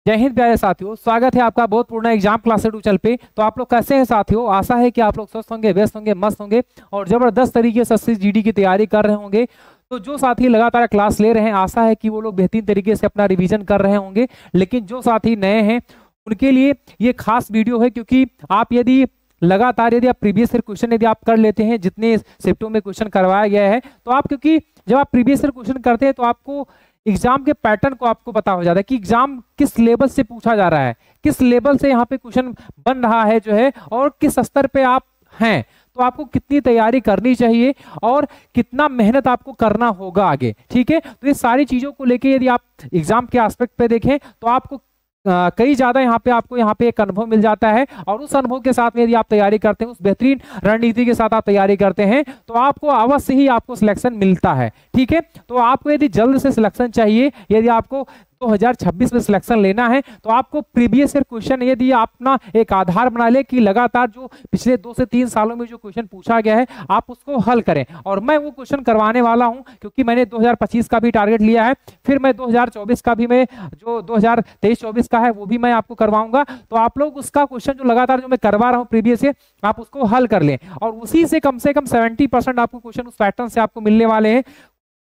जय हिंद प्यारे साथियों, स्वागत है आपका बहुत पूर्ण एग्जाम क्लास चैनल पे। तो आप लोग कैसे हैं साथियों? आशा है कि आप लोग स्वस्थ होंगे, व्यस्त होंगे, मस्त होंगे और जबरदस्त तरीके से 80 जीडी की तैयारी कर रहे होंगे। तो जो साथी लगातार क्लास ले रहे हैं, आशा है कि वो लोग बेहतरीन तरीके से अपना रिवीजन कर रहे होंगे। लेकिन जो साथी नए हैं उनके लिए ये खास वीडियो है, क्योंकि आप यदि आप प्रीवियस ईयर क्वेश्चन यदि आप कर लेते हैं, जितने शिफ्टों में क्वेश्चन करवाया गया है, तो आप क्योंकि जब आप प्रीवियस ईयर क्वेश्चन करते हैं तो आपको एग्जाम के पैटर्न को आपको पता हो जाता है कि एग्जाम किस लेवल से पूछा जा रहा है, किस लेवल से यहाँ पे क्वेश्चन बन रहा है जो है, और किस स्तर पे आप हैं। तो आपको कितनी तैयारी करनी चाहिए और कितना मेहनत आपको करना होगा आगे। ठीक है, तो ये सारी चीजों को लेके यदि आप एग्जाम के एस्पेक्ट पे देखें तो आपको कई ज्यादा यहाँ पे एक अनुभव मिल जाता है, और उस अनुभव के साथ में यदि आप तैयारी करते हैं, उस बेहतरीन रणनीति के साथ आप तैयारी करते हैं, तो आपको अवश्य ही आपको सिलेक्शन मिलता है। ठीक है, तो आपको यदि जल्द से सिलेक्शन चाहिए, यदि आपको 2026 में सिलेक्शन लेना है, तो आपको प्रीवियस ईयर क्वेश्चन यदि आप ना एक आधार बना ले कि लगातार जो पिछले 2 से 3 सालों में जो क्वेश्चन पूछा गया है आप उसको हल करें। और मैं वो क्वेश्चन करवाने वाला हूं, क्योंकि मैंने 2025 का भी टारगेट लिया है, फिर मैं 2024 का भी, मैं जो 2023-24 का है वो भी मैं आपको करवाऊंगा। तो आप लोग उसका क्वेश्चन जो लगातार जो मैं करवा रहा हूँ प्रीवियस ईयर, आप उसको हल कर लें, और उसी से कम 70% आपको क्वेश्चन उस पैटर्न से आपको मिलने वाले हैं।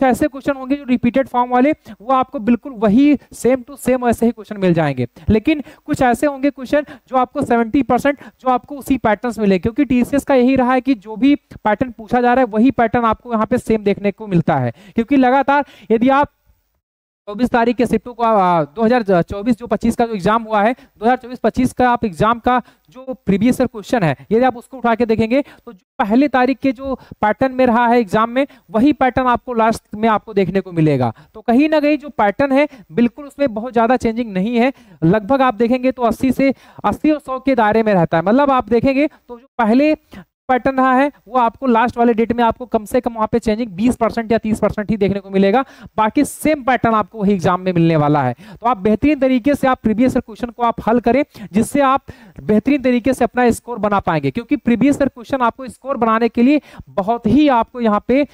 ऐसे क्वेश्चन होंगे जो रिपीटेड फॉर्म वाले, वो आपको बिल्कुल वही सेम टू सेम ऐसे ही क्वेश्चन मिल जाएंगे। लेकिन कुछ ऐसे होंगे क्वेश्चन जो आपको 70% जो आपको उसी पैटर्न्स मिले, क्योंकि टीसीएस का यही रहा है कि जो भी पैटर्न पूछा जा रहा है वही पैटर्न आपको यहाँ पे सेम देखने को मिलता है। क्योंकि लगातार यदि आप 24 तारीख के शिफ्टों को 2024 जो 25 का जो एग्जाम हुआ है, 2024-25 का आप एग्जाम का जो प्रीवियस ईयर क्वेश्चन है, यदि आप उसको उठा के देखेंगे तो जो पहले तारीख के जो पैटर्न में रहा है एग्जाम में, वही पैटर्न आपको लास्ट में आपको देखने को मिलेगा। तो कहीं ना कहीं जो पैटर्न है बिल्कुल उसमें बहुत ज्यादा चेंजिंग नहीं है। लगभग आप देखेंगे तो 80 और 100 के दायरे में रहता है। मतलब आप देखेंगे तो जो पहले पैटर्न रहा है वो आपको लास्ट वाले डेट में आपको कम से कम वहां पे चेंजिंग 20% या 30% ही देखने को मिलेगा। बाकी सेम पैटर्न आपको वही एग्जाम में मिलने वाला है। तो आप बेहतरीन तरीके से आप प्रीवियस ईयर क्वेश्चन को आप हल करें, जिससे आप बेहतरीन तरीके से अपना स्कोर बना पाएंगे। क्योंकि प्रीवियस ईयर क्वेश्चन आपको स्कोर बनाने के लिए बहुत ही आपको यहाँ पे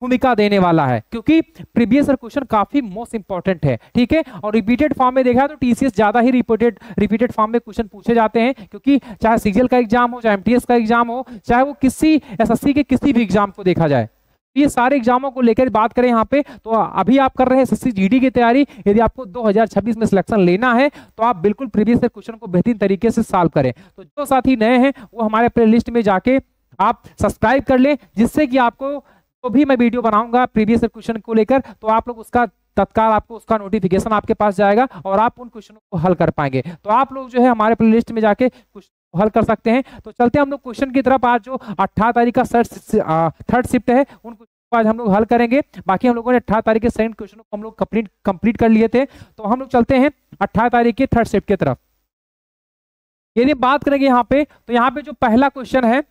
भूमिका देने वाला है, क्योंकि प्रीवियस ईयर क्वेश्चन काफी मोस्ट इंपॉर्टेंट है। ठीक है, और रिपीटेड फॉर्म में देखा तो टीसीएस ज्यादा ही रिपीटेड फॉर्म में क्वेश्चन पूछे जाते हैं, क्योंकि चाहे सीजीएल का एग्जाम हो, चाहे एमटीएस का एग्जाम हो, चाहे वो किसी एसएससी के किसी भी एग्जाम को देखा जाए। ये सारे एग्जामों को लेकर बात करें यहाँ पे, तो अभी आप कर रहे हैं एसएससी जीडी की तैयारी, यदि आपको 2026 में सिलेक्शन लेना है तो आप बिल्कुल प्रीवियस ईयर क्वेश्चन को बेहतरीन तरीके से सॉल्व करें। तो जो साथी नए हैं वो हमारे प्लेलिस्ट में जाके आप सब्सक्राइब कर लें, जिससे कि आपको तो भी मैं वीडियो बनाऊंगा प्रीवियस क्वेश्चन को लेकर, तो आप लोग उसका तत्काल आपको उसका नोटिफिकेशन आपके पास जाएगा और आप उन क्वेश्चनों को हल कर पाएंगे। तो आप लोग जो है हमारे प्लेलिस्ट में जाके क्वेश्चन हल कर सकते हैं। तो चलते हैं हम लोग क्वेश्चन की तरफ। आज जो 18 तारीख का थर्ड शिफ्ट है, उन क्वेश्चन को आज हम लोग हल करेंगे। बाकी हम लोगों ने 18 तारीख के सेकंड क्वेश्चन को हम लोग कंप्लीट कर लिए थे। तो हम लोग चलते हैं 18 तारीख के थर्ड शिफ्ट की तरफ। यदि बात करेंगे यहाँ पे, तो यहाँ पे जो पहला क्वेश्चन है,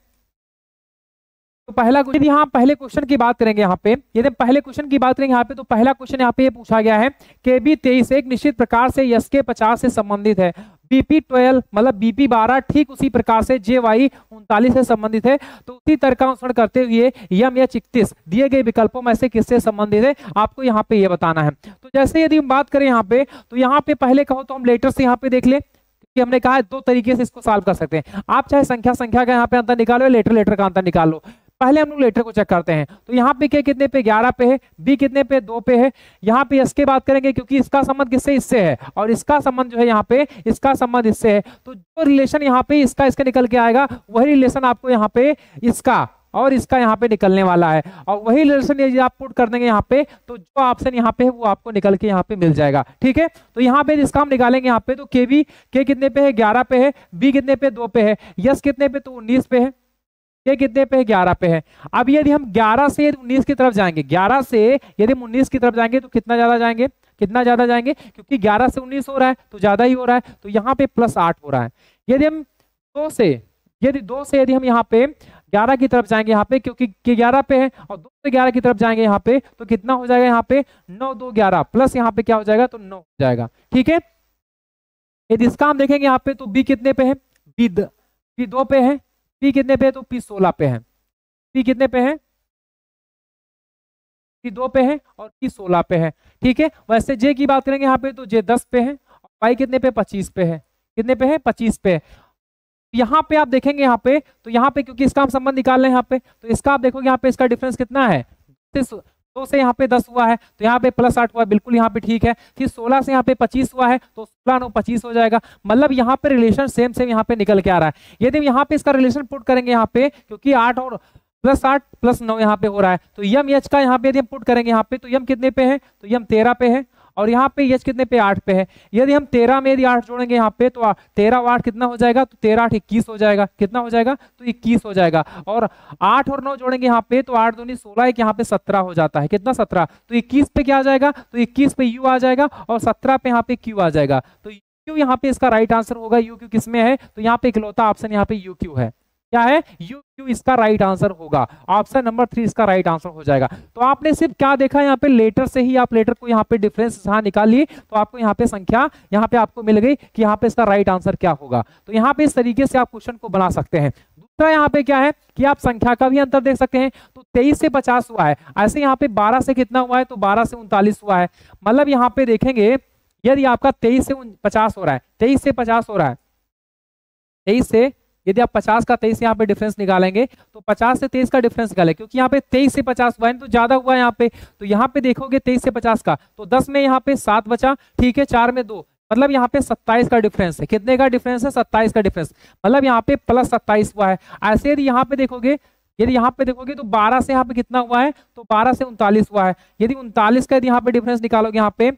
तो पहला क्वेश्चन यहाँ पहले क्वेश्चन की बात करेंगे यहाँ पे, यदि पहले क्वेश्चन की बात करेंगे यहाँ पे, तो पहला क्वेश्चन यहाँ पे ये पूछा गया है कि B23 एक निश्चित प्रकार से SK50 से संबंधित है, BP12 मतलब BP12 ठीक उसी प्रकार से JY39 से संबंधित है। तो उसी तर्क का अनुसरण करते हुए MH31 दिए गए विकल्पों में से किससे संबंधित है, आपको यहाँ पे ये बताना है। तो जैसे यदि हम बात करें यहाँ पे, तो यहाँ पे पहले कहो तो हम लेटर से यहाँ पे देख ले कि हमने कहा है 2 तरीके से इसको सॉल्व कर सकते हैं। आप चाहे संख्या का यहाँ पे अंतर निकालो या लेटर का अंतर निकाल लो। पहले हम लोग लेटर को चेक करते हैं। तो यहाँ पे के कितने पे 11 पे है, बी कितने पे 2 पे है। यहाँ पे एस के बात करेंगे क्योंकि इसका संबंध किससे, इससे है, और इसका संबंध जो है यहाँ पे इसका संबंध इससे है। तो जो रिलेशन यहाँ पे इसका इसके निकल के आएगा, वही रिलेशन आपको यहाँ पे इसका और इसका यहाँ पे निकलने वाला है, और वही रिलेशन यदि आप पुट कर देंगे यहाँ पे, तो जो ऑप्शन यहाँ पे है वो आपको निकल के यहाँ पे मिल जाएगा। ठीक है, तो यहाँ पे जिसका हम निकालेंगे यहाँ पे, तो के कितने पे है 11 पे है, बी कितने पे 2 पे है, यस कितने पे, तो 19 पे है, ये कितने पे है 11 पे है। अब यदि हम 11 से 19 की तरफ जाएंगे, 11 से यदि हम 19 की तरफ जाएंगे तो कितना ज्यादा जाएंगे, क्योंकि 11 से 19 हो रहा है तो ज्यादा ही हो रहा है, तो यहाँ पे +8 हो रहा है। यदि हम 2 से यदि हम यहाँ पे 11 की तरफ जाएंगे यहाँ पे, क्योंकि 11 पे है, और 2 से 11 की तरफ जाएंगे यहाँ पे, तो कितना हो जाएगा यहाँ पे 9 2 11 प्लस यहाँ पे क्या हो जाएगा, तो 9 हो जाएगा। ठीक है, यदि इसका हम देखेंगे यहाँ पे, तो बी कितने पे है, बी 2 पे है, पी कितने पे है, तो पी 16 पे है, पी कितने पे है, पी 2 पे है और पी 16 पे है। ठीक है, वैसे जे की बात करेंगे यहाँ पे, तो जे 10 पे है, y कितने पे 25 पे है, कितने पे है 25 पे है। यहाँ पे आप देखेंगे यहाँ पे, तो यहाँ पे क्योंकि इसका हम संबंध निकाल रहे हैं यहाँ पे, तो इसका आप देखोगे यहाँ पे इसका डिफरेंस कितना है, 2 से यहाँ पे 10 हुआ है, तो यहाँ पे +8 हुआ है, बिल्कुल यहाँ पे ठीक है। फिर 16 से यहाँ पे 25 हुआ है, तो 16 9 25 हो जाएगा। मतलब यहाँ पे रिलेशन सेम सेम यहाँ पे निकल के आ रहा है। यदि यहाँ पे इसका रिलेशन पुट करेंगे यहाँ पे, क्योंकि 8 और +8 +9 यहाँ पे हो रहा है, तो यम एच का यहाँ पे यदि हम पुट करेंगे यहाँ पे, तो यम कितने पे है, तो यम 13 पे है, और यहाँ पे एच कितने पे 8 पे है। यदि हम 13 में यदि 8 जोड़ेंगे यहाँ पे, तो 13 और 8 कितना हो जाएगा, तो 13 8 21 हो जाएगा। कितना हो जाएगा, तो 21 हो जाएगा। और 8 और 9 जोड़ेंगे यहाँ पे, तो 8 दूनी 16, एक यहाँ पे 17 हो जाता है। कितना 17, तो 21 पे क्या आ जाएगा, तो 21 पे यू आ जाएगा, और 17 पे यहाँ पे क्यू आ जाएगा। तो यू यहाँ पे इसका राइट आंसर होगा। यू क्यू किसमें है, तो यहाँ पे इकलौता ऑप्शन यहाँ पे यू क्यू है। क्या है, यू क्यू इसका राइट आंसर होगा। ऑप्शन नंबर 3 इसका राइट आंसर हो जाएगा। तो आपने सिर्फ क्या देखा, यहाँ पे लेटर से ही आप लेटर को यहाँ पे डिफरेंस यहाँ निकाल लिए, तो आपको यहाँ पे संख्या यहाँ पे आपको मिल गई कि यहाँ पे इसका राइट आंसर क्या होगा। तो यहाँ पे इस तरीके से आप क्वेश्चन को बना सकते हैं। दूसरा यहाँ पे क्या है कि आप संख्या का भी अंतर देख सकते हैं। तो 23 से 50 हुआ है, ऐसे यहाँ पे 12 से कितना हुआ है, तो 12 से 39 हुआ है। मतलब यहाँ पे देखेंगे यदि आपका 23 से 50 हो रहा है, 23 से 50 हो रहा है, 23 से यदि आप 50 का 23 यहाँ पे डिफरेंस निकालेंगे, तो 50 से 23 का डिफरेंस निकालें, क्योंकि यहाँ पे 23 से 50 हुआ है तो ज्यादा हुआ है यहाँ पे। तो यहाँ पे देखोगे 23 से 50 का, तो 10 में यहाँ पे 7 बचा, ठीक है, 4 में 2, मतलब यहाँ पे 27 का डिफरेंस है। कितने का डिफरेंस है, 27 का डिफरेंस, मतलब यहाँ पे +27 हुआ है। ऐसे यदि यहाँ पे देखोगे, यदि यहाँ पे देखोगे तो 12 से यहाँ पे कितना हुआ है, तो 12 से 39 हुआ है। यदि 39 का यदि यहाँ पे डिफरेंस निकालोगे, यहाँ पे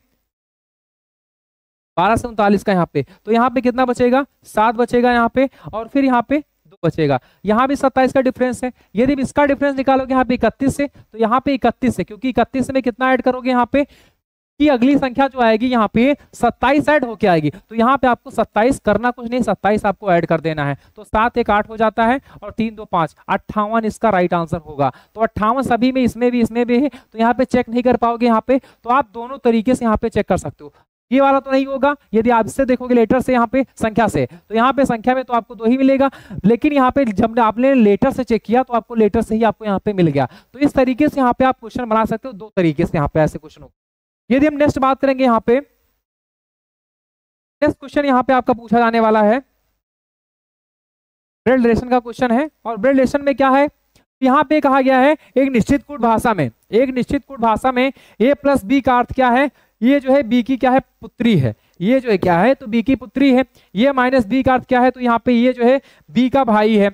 12 से 39 का यहाँ पे, तो यहाँ पे कितना बचेगा, 7 बचेगा यहाँ पे, और फिर यहाँ पे 2 बचेगा। यहाँ भी 27 का डिफरेंस है। यदि इसका डिफरेंस निकालोगे यहाँ पे 31 से, तो यहाँ पे 31 से, क्योंकि 31 में कितना ऐड करोगे यहाँ पे, कि अगली संख्या जो आएगी यहाँ पे 27 ऐड होके आएगी। तो यहाँ पे आपको 27 करना कुछ नहीं, 27 आपको ऐड कर देना है। तो 7 1 8 हो जाता है, और 3 2 5, 58 इसका राइट आंसर होगा। तो 58 सभी में, इसमें भी है, तो यहाँ पे चेक नहीं कर पाओगे यहाँ पे, तो आप दोनों तरीके से यहाँ पे चेक कर सकते हो। ये वाला तो नहीं होगा, यदि आप इससे देखोगे लेटर से, यहाँ पे संख्या से, तो यहाँ पे संख्या में तो आपको 2 ही मिलेगा, लेकिन यहाँ पे जब आपने लेटर से चेक किया, तो आपको लेटर से ही आपको यहाँ पे मिल गया। तो इस तरीके से यहाँ पे आप क्वेश्चन बना सकते हो, 2 तरीके से यहाँ पे ऐसे क्वेश्चन हो। यदि हम नेक्स्ट बात करेंगे, यहाँ पे नेक्स्ट क्वेश्चन यहाँ पे आपका पूछा जाने वाला है, ब्रेड रिलेशन का क्वेश्चन है। और ब्रेड रिलेशन में क्या है, यहाँ पे कहा गया है एक निश्चित कूट भाषा में, a प्लस बी का अर्थ क्या है, ये जो है बी की क्या है, पुत्री है। ये जो है क्या है, तो बी की पुत्री है। ये माइनस बी का अर्थ क्या है, तो यहाँ पे ये जो है बी का भाई है।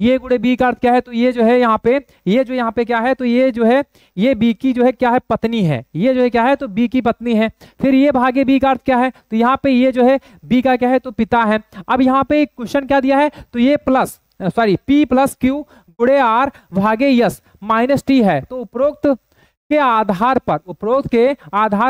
ये गुणे बी का अर्थ क्या है, तो ये जो है यहाँ पे, ये जो यहाँ पे क्या है, तो ये जो है ये बी की जो है क्या है, पत्नी है। ये जो है क्या है, तो बी की पत्नी है। फिर ये भागे बी का अर्थ क्या है, तो यहाँ पे ये जो है बी का क्या है, तो पिता है। अब यहाँ पे क्वेश्चन क्या दिया है, तो ये P प्लस Q गुणे R भागे यस माइनस T है। तो उपरोक्त के आधार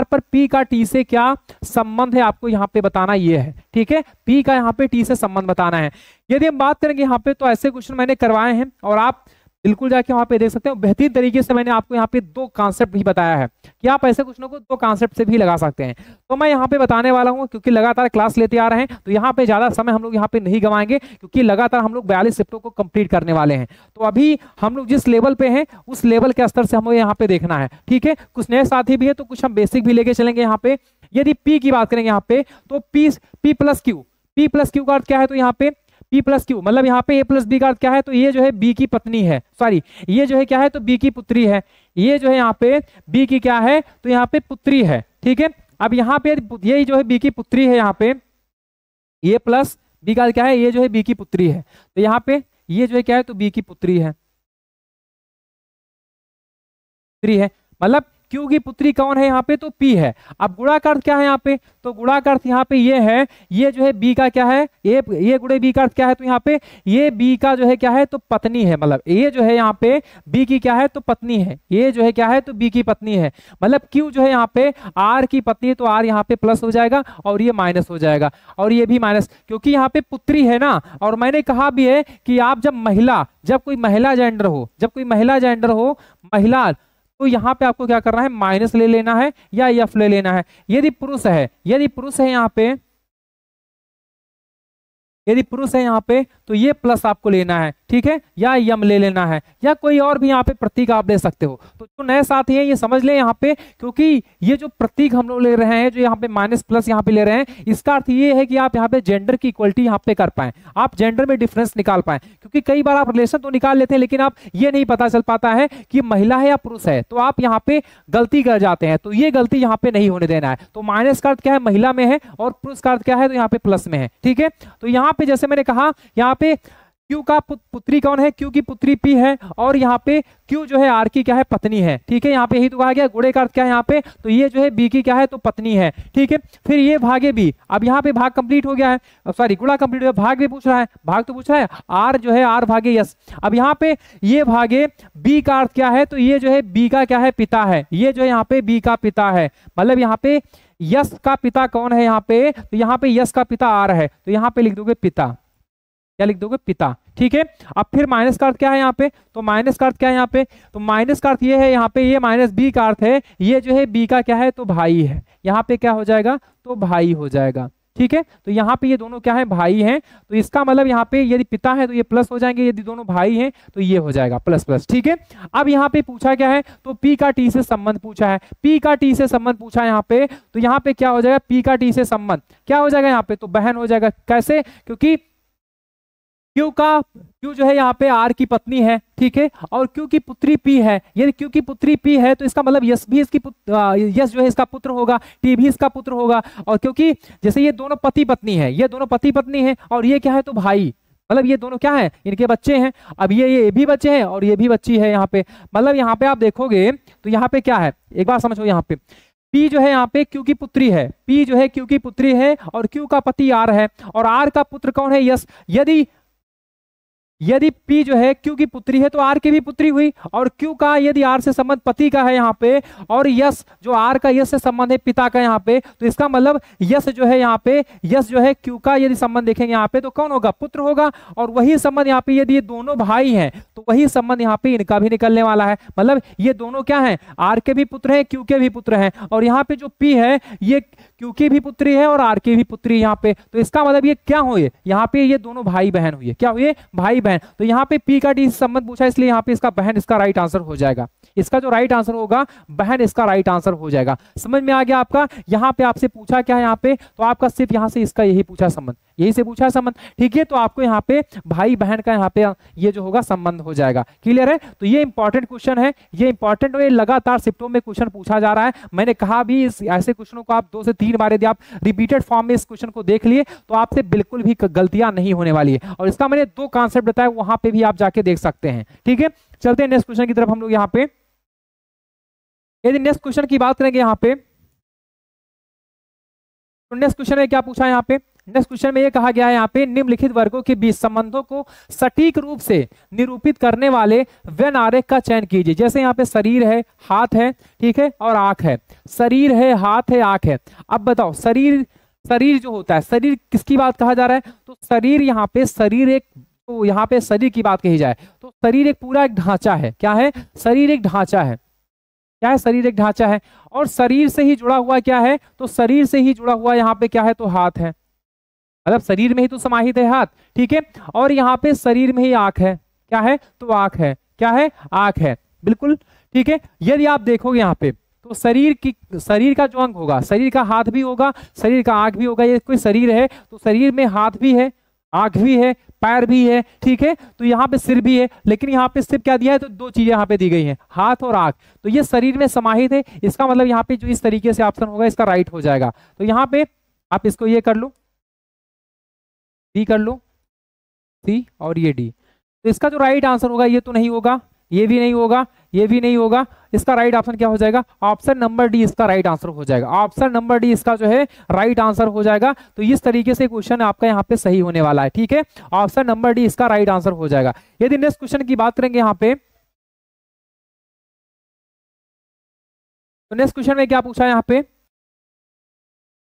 पर P का T से क्या संबंध है, आपको यहाँ पे बताना ये है। ठीक है, P का यहाँ पे T से संबंध बताना है। यदि हम बात करेंगे यहाँ पे, तो ऐसे क्वेश्चन मैंने करवाए हैं, और आप बिल्कुल जाके वहां पे देख सकते हो। बेहतरीन तरीके से मैंने आपको यहाँ पे 2 कॉन्सेप्ट भी बताया है कि आप ऐसे क्वेश्चनों को 2 कॉन्सेप्ट से भी लगा सकते हैं। तो मैं यहाँ पे बताने वाला हूँ, क्योंकि लगातार क्लास लेते आ रहे हैं, तो यहाँ पे ज्यादा समय हम लोग यहाँ पे नहीं गंवाएंगे, क्योंकि लगातार हम लोग 42 शिफ्टों को कंप्लीट करने वाले हैं। तो अभी हम लोग जिस लेवल पे हैं, उस लेवल के स्तर से हमें यहाँ पे देखना है। ठीक है, कुछ नए साथी भी है, तो कुछ हम बेसिक भी लेके चलेंगे यहाँ पे। यदि P की बात करेंगे यहाँ पे, तो P प्लस क्यू का अर्थ क्या है, तो यहाँ पे P प्लस क्यू, मतलब यहाँ पे A प्लस बी का अर्थ क्या है, तो ये जो है बी की पत्नी है, ये जो है क्या है, तो बी की पुत्री है। ये जो है यहाँ पे बी की क्या है, तो यहाँ पे पुत्री है। ठीक है, अब यहाँ पे ये जो है बी की पुत्री है, यहाँ पे ये प्लस बी का क्या है, ये जो है बी की पुत्री है। तो यहाँ पे ये जो है क्या है, तो बी की पुत्री है, मतलब क्यू की पुत्री कौन है यहाँ पे, तो P है। अब गुणा का अर्थ क्या है यहाँ पे, तो गुणा का अर्थ यहाँ पे ये है, ये जो है B का क्या है, ये गुणे B का अर्थ क्या है, तो यहाँ पे ये B का जो है क्या है, तो पत्नी है। मतलब ये जो है यहाँ पे B की क्या है, तो पत्नी है। ये जो है क्या है, तो B की पत्नी है। मतलब Q जो है यहाँ पे R की पत्नी है, तो R यहाँ पे प्लस हो जाएगा, और ये माइनस हो जाएगा, और ये भी माइनस, क्योंकि यहाँ पे पुत्री है ना। और मैंने कहा भी है कि आप जब कोई महिला जेंडर हो, महिला, तो यहाँ पे आपको क्या करना है, माइनस ले लेना है या एफ ले लेना है। यदि पुरुष है यहाँ पे, तो ये प्लस आपको लेना है। ठीक है, या यम ले लेना है, या कोई और भी यहाँ पे प्रतीक आप ले सकते हो। तो जो नए साथी हैं ये समझ लें यहाँ पे, क्योंकि ये जो प्रतीक हम लोग ले रहे हैं, जो यहाँ पे माइनस प्लस यहाँ पे ले रहे हैं, इसका अर्थ ये है कि आप यहाँ पे जेंडर की इक्वलिटी यहाँ पे कर पाए, आप जेंडर में डिफरेंस निकाल पाए। क्योंकि कई बार आप रिलेशन तो निकाल लेते हैं लेकिन आप ये नहीं पता चल पाता है कि महिला है या पुरुष है, तो आप यहाँ पे गलती कर जाते हैं। तो ये गलती यहाँ पे नहीं होने देना है। तो माइनस का अर्थ क्या है, महिला में है, और पुरुष का अर्थ क्या है, तो यहाँ पे प्लस में है। ठीक है, तो यहाँ पे जैसे मैंने कहा, यहाँ पे क्यू का पुत्री कौन है, क्यू की पुत्री पी है, और यहाँ पे क्यू जो है आर की क्या है, पत्नी है। ठीक है, यहाँ पे यही तो कहा गया, गुणे का अर्थ क्या है यहाँ पे, तो ये जो है बी की क्या है, तो पत्नी है। ठीक है, फिर ये भागे बी, अब यहाँ पे भाग कंप्लीट हो गया है, सॉरी गुणा कंप्लीट हो गया, भाग भी पूछ रहा है, भाग तो पूछ रहा है, आर जो है आर भागे यस। अब यहाँ पे ये भागे बी का अर्थ क्या है, तो ये जो है बी का क्या है, पिता है, ये जो है यहाँ पे बी का पिता है, मतलब यहाँ पे यस का पिता कौन है यहाँ पे, तो यहाँ पे यस का पिता आर है, तो यहाँ पे लिख दोगे पिता, क्या लिख दोगे, पिता। ठीक है, अब फिर माइनस का अर्थ क्या है यहाँ पे, तो माइनस का अर्थ क्या है यहाँ पे, तो माइनस का अर्थ ये है यहाँ पे, ये माइनस बी का अर्थ है, ये जो है बी का क्या है, तो भाई है, यहाँ पे क्या हो जाएगा, तो भाई हो जाएगा। ठीक है, तो यहाँ पे ये दोनों क्या है, भाई हैं, तो इसका मतलब यहाँ पे यदि पिता है तो ये प्लस हो जाएंगे, यदि दोनों भाई हैं तो ये हो जाएगा प्लस प्लस। ठीक है, अब यहाँ पे पूछा क्या है, तो पी का टी से संबंध पूछा है, पी का टी से संबंध पूछा है यहाँ पे, तो यहाँ पे क्या हो जाएगा, पी का टी से संबंध क्या हो जाएगा यहाँ पे, तो बहन हो जाएगा। कैसे, क्योंकि क्यू जो है यहाँ पे आर की पत्नी है, ठीक है, और क्यू की पुत्री पी है, यदि क्यू की पुत्री पी है तो इसका मतलब यस भी इसकी यस जो है इसका पुत्र होगा, टी भी इसका पुत्र होगा। और क्योंकि जैसे ये दोनों पति पत्नी है, ये दोनों पति पत्नी है, और ये क्या है, तो भाई, मतलब ये दोनों क्या है, इनके बच्चे हैं। अब ये भी बच्चे हैं और ये भी बच्ची है यहाँ पे, मतलब यहाँ पे आप देखोगे तो यहाँ पे क्या है, एक बार समझो, यहाँ पे पी जो है यहाँ पे क्यू की पुत्री है, पी जो है क्यू की पुत्री है, और क्यू का पति आर है, और आर का पुत्र कौन है, यस। यदि P जो है Q की पुत्री है तो R की भी पुत्री हुई, और Q का यदि R से संबंध पति का है यहाँ पे, और यस जो R का यस से संबंध है पिता का यहाँ पे, तो इसका मतलब यस जो है यहाँ पे, यस जो है Q का यदि संबंध देखेंगे यहाँ पे तो कौन होगा, पुत्र होगा। और वही संबंध यहाँ पे यदि ये दोनों भाई हैं तो वही संबंध यहाँ पे इनका भी निकलने वाला है, मतलब ये दोनों क्या है, R के भी पुत्र हैं, Q के भी पुत्र हैं, और यहाँ पे जो P है ये Q की भी पुत्री है और R की भी पुत्री यहाँ पे, तो इसका मतलब ये क्या हुए, यहाँ पे ये दोनों भाई बहन हुए, क्या हुए, भाई बहन। तो यहाँ पे P का डी संबंध पूछा, इसलिए यहाँ पे इसका बहन इसका राइट आंसर हो जाएगा, इसका जो राइट आंसर होगा बहन इसका राइट आंसर हो जाएगा। समझ में आ गया आपका, यहाँ पे आपसे पूछा क्या है यहाँ पे, तो आपका सिर्फ यहाँ से इसका यही पूछा संबंध, यही से पूछा संबंध। ठीक है, तो आपको यहाँ पे भाई बहन का यहाँ पे ये जो होगा संबंध हो जाएगा। क्लियर है, तो ये इंपॉर्टेंट क्वेश्चन है, ये इंपॉर्टेंट है, लगातार शिफ्टों में क्वेश्चन पूछा जा रहा है। मैंने कहा भी इस ऐसे क्वेश्चनों को आप 2 से 3 बार यदि आप रिपीटेड फॉर्म में इस क्वेश्चन को देख लिए तो आपसे बिल्कुल भी गलतियां नहीं होने वाली है, और इसका मैंने 2 कॉन्सेप्ट बताया, वहां पे भी आप जाके देख सकते हैं। ठीक है, चलते हैं नेक्स्ट क्वेश्चन की तरफ हम लोग। यहाँ पे यदि नेक्स्ट क्वेश्चन की बात करेंगे यहाँ पे, तो नेक्स्ट क्वेश्चन में क्या पूछा है यहाँ पे, नेक्स्ट क्वेश्चन में ये कहा गया है यहाँ पे, निम्नलिखित वर्गों के बीच संबंधों को सटीक रूप से निरूपित करने वाले वेन आरेख का चयन कीजिए। जैसे यहाँ पे शरीर है, हाथ है, ठीक है, और आंख है, शरीर है, हाथ है, आंख है। अब बताओ शरीर जो होता है, शरीर किसकी बात कहा जा रहा है, तो शरीर यहाँ पे शरीर एक, तो यहाँ पे शरीर की बात कही जाए तो शरीर एक पूरा एक ढांचा है। क्या है, शरीर एक ढांचा है, क्या है, शरीर एक ढांचा है, और शरीर से ही जुड़ा हुआ क्या है, तो शरीर से ही जुड़ा हुआ यहाँ पे क्या है, तो हाथ है, मतलब शरीर में ही तो समाहित है हाथ। ठीक है, और यहाँ पे शरीर में ही आंख है, क्या है, तो आंख है, क्या है, आंख है, बिल्कुल। ठीक है, यदि आप देखोगे यहाँ पे तो शरीर का जो अंग होगा, शरीर का हाथ भी होगा, शरीर का आंख भी होगा। ये कोई शरीर है तो शरीर में हाथ भी है, आंख भी है, पैर भी है, ठीक है, तो यहाँ पे सिर भी है, लेकिन यहाँ पे सिर्फ क्या दिया है, तो 2 चीजें यहाँ पे दी गई हैं, हाथ और आंख, तो ये शरीर में समाहित है। इसका मतलब यहाँ पे जो इस तरीके से ऑप्शन होगा इसका राइट हो जाएगा। तो यहाँ पे आप इसको ये कर लो, डी कर लो, सी और ये डी, तो इसका जो राइट आंसर होगा ये तो नहीं होगा, ये भी नहीं होगा, ये भी नहीं होगा, इसका राइट ऑप्शन क्या हो जाएगा, ऑप्शन नंबर डी इसका राइट आंसर हो जाएगा। ऑप्शन नंबर डी इसका जो है राइट आंसर हो जाएगा। तो इस तरीके से क्वेश्चन आपका यहाँ पे सही होने वाला है। ठीक है, ऑप्शन नंबर डी इसका राइट आंसर हो जाएगा। यदि नेक्स्ट क्वेश्चन की बात करेंगे यहाँ पे, तो नेक्स्ट क्वेश्चन में क्या पूछा है यहाँ पे,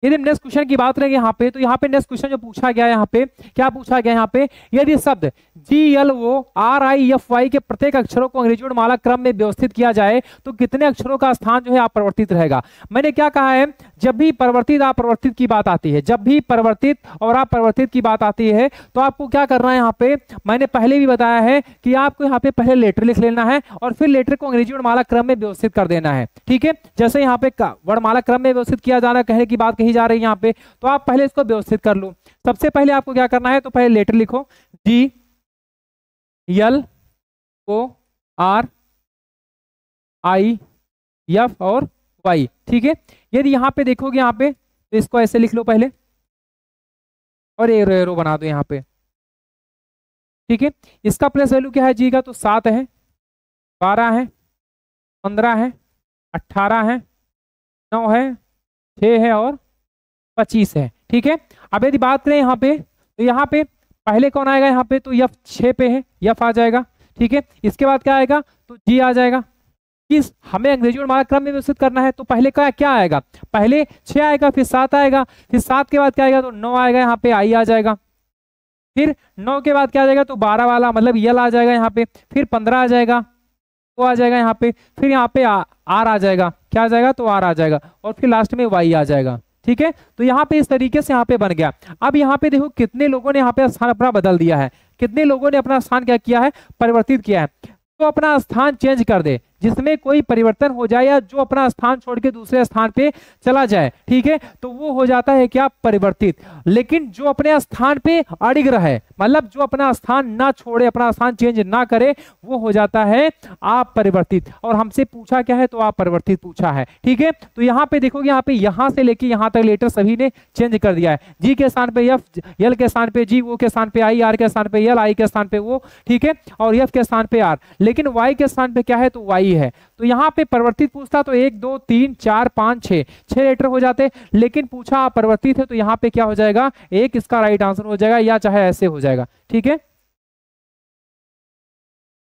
यदि नेक्स्ट क्वेश्चन की बात करेंगे यहाँ पे, तो यहाँ पे नेक्स्ट क्वेश्चन जो पूछा गया है यहाँ पे, क्या पूछा गया यहाँ पे, यदि शब्द GLORIFY के प्रत्येक अक्षरों को अंग्रेजी वर्णमाला क्रम में व्यवस्थित किया जाए तो कितने अक्षरों का स्थान जो है अपरिवर्तित रहेगा। मैंने क्या कहा है, जब भी परिवर्तित अपरिवर्तित की बात आती है, जब भी परिवर्तित और अपरिवर्तित की बात आती है तो आपको क्या करना है यहाँ पे, मैंने पहले भी बताया है कि आपको यहाँ पे पहले लेटर लिख लेना है और फिर लेटर को अंग्रेजी वर्णमाला क्रम में व्यवस्थित कर देना है। ठीक है, जैसे यहाँ पे वर्णमाला क्रम में व्यवस्थित किया जाना कहने की बात कही जा रही है यहाँ पे, तो आप पहले इसको व्यवस्थित कर लो। सबसे पहले आपको क्या करना है, तो पहले लेटर लिखो GLORIF और Y। ठीक है, यदि यहाँ पे देखोगे यहाँ पे तो इसको ऐसे लिख लो पहले और एरो बना दो यहाँ पे। ठीक है, इसका प्लेस वैल्यू क्या है जी का, तो 7 है, 12 है, 15 है, 18 है, 9 है, 6 है और 25 है। ठीक है, अब यदि बात करें यहाँ पे, तो यहाँ पे पहले कौन आएगा यहाँ पे, तो F 6 पे है, F आ जाएगा। ठीक है, इसके बाद क्या आएगा, तो G आ जाएगा। किस हमें अंग्रेजी वर्णमाला क्रम में व्यवस्थित करना है, तो पहले क्या आएगा, पहले 6 आएगा, फिर 7 आएगा, फिर 7 के बाद क्या आएगा, तो 9 आएगा, यहाँ पे I आ जाएगा। फिर 9 के बाद क्या आ जाएगा, तो 12 वाला मतलब यल आ जाएगा यहाँ पे, फिर 15 आ जाएगा, तो आ जाएगा यहाँ पे, फिर यहाँ पे R आ जाएगा, क्या आ जाएगा, तो R आ जाएगा, और फिर लास्ट में Y आ जाएगा। ठीक है, तो यहाँ पे इस तरीके से यहाँ पे बन गया। अब यहाँ पे देखो कितने लोगों ने यहाँ पे स्थान अपना बदल दिया है, कितने लोगों ने अपना स्थान क्या किया है, परिवर्तित किया है। तो अपना स्थान चेंज कर दे, जिसमें कोई परिवर्तन हो जाए या जो अपना स्थान छोड़ के दूसरे स्थान पे चला जाए, ठीक है, तो वो हो जाता है क्या, परिवर्तित। लेकिन जो अपने स्थान पे अड़िग रहे, मतलब जो अपना स्थान ना छोड़े, अपना स्थान चेंज ना करे, वो हो जाता है अपरिवर्तित। और हमसे पूछा क्या है, तो अपरिवर्तित पूछा है। ठीक है, तो यहाँ पे देखोगे, यहाँ पे यहाँ से लेके यहाँ तक लेटर सभी ने चेंज कर दिया है। जी के स्थान पे F, यल के स्थान पे G, O के स्थान पे I, R के स्थान पे यल, I के स्थान पे O, ठीक है, और F के स्थान पे R। लेकिन Y के स्थान पे क्या है, तो Y है। तो यहाँ पे परिवर्तित पूछता तो 1 2 3 4 5 6 लेटर हो जाते, लेकिन पूछा अपरिवर्तित है तो यहाँ पे क्या हो जाएगा, एक इसका राइट आंसर हो जाएगा, या चाहे ऐसे हो जाएगा। ठीक है,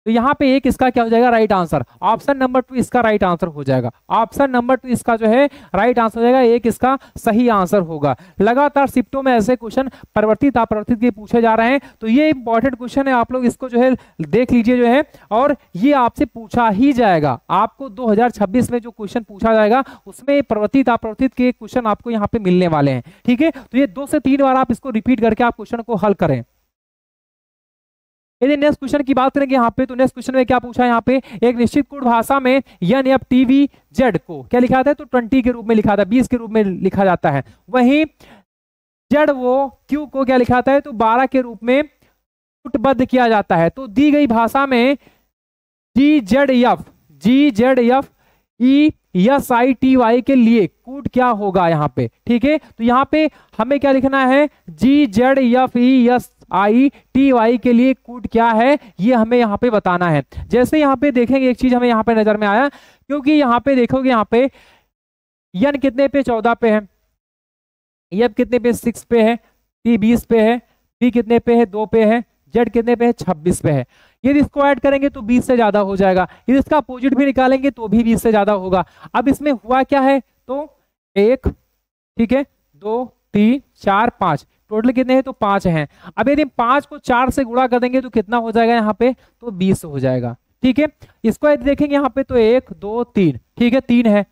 तो यहाँ पे एक इसका क्या हो जाएगा, राइट आंसर। ऑप्शन नंबर 2 इसका राइट आंसर हो जाएगा। ऑप्शन नंबर 2 इसका जो है राइट आंसर हो जाएगा, एक इसका सही आंसर होगा। लगातार शिफ्टों में ऐसे क्वेश्चन परिवर्तित अपरिवर्तित के पूछे जा रहे हैं, तो ये इंपॉर्टेंट क्वेश्चन है, आप लोग इसको जो है देख लीजिए जो है, और ये आपसे पूछा ही जाएगा। आपको 2026 में जो क्वेश्चन पूछा जाएगा उसमें परिवर्तित अपरिवर्तित के क्वेश्चन आपको यहाँ पे मिलने वाले हैं। ठीक है, तो ये 2 से 3 बार आप इसको रिपीट करके आप क्वेश्चन को हल करें। यदि नेक्स्ट क्वेश्चन की बात करेंगे यहाँ पे, तो नेक्स्ट क्वेश्चन में क्या पूछा है, यहाँ पे एक निश्चित कोड भाषा में NFTVZ को क्या लिखा था, तो 20 के रूप में लिखा था, 20 के रूप में लिखा जाता है। वहीं ZOQ को क्या लिखा था है, तो 12 के रूप में कूटबद्ध किया जाता है। तो दी गई भाषा में GZF ESITY के लिए कूट क्या होगा यहाँ पे। ठीक है, तो यहाँ पे हमें क्या लिखना है, GZF ESITY के लिए कूट क्या है, ये हमें यहाँ पे बताना है। जैसे यहाँ पे देखेंगे, एक चीज हमें यहाँ पे नजर में आया, क्योंकि यहाँ पे देखोगे, यहाँ पे N कितने पे, 14 पे है, F कितने पे, 6 पे है, T 20 पे है, B कितने पे है, 2 पे है, Z कितने पे है, 26 पे है। यदि इसको ऐड करेंगे तो 20 से ज्यादा हो जाएगा, यदि इसका अपोजिट भी निकालेंगे तो भी 20 से ज्यादा होगा। अब इसमें हुआ क्या है, तो 1, ठीक है, 2 3 4 5, टोटल कितने हैं, तो 5 हैं। अब यदि 5 को 4 से गुणा कर देंगे तो कितना हो जाएगा यहाँ पे, तो 20 हो जाएगा। ठीक है, इसको यदि देखेंगे यहाँ पे, तो 1 2 3, ठीक है, 3 है,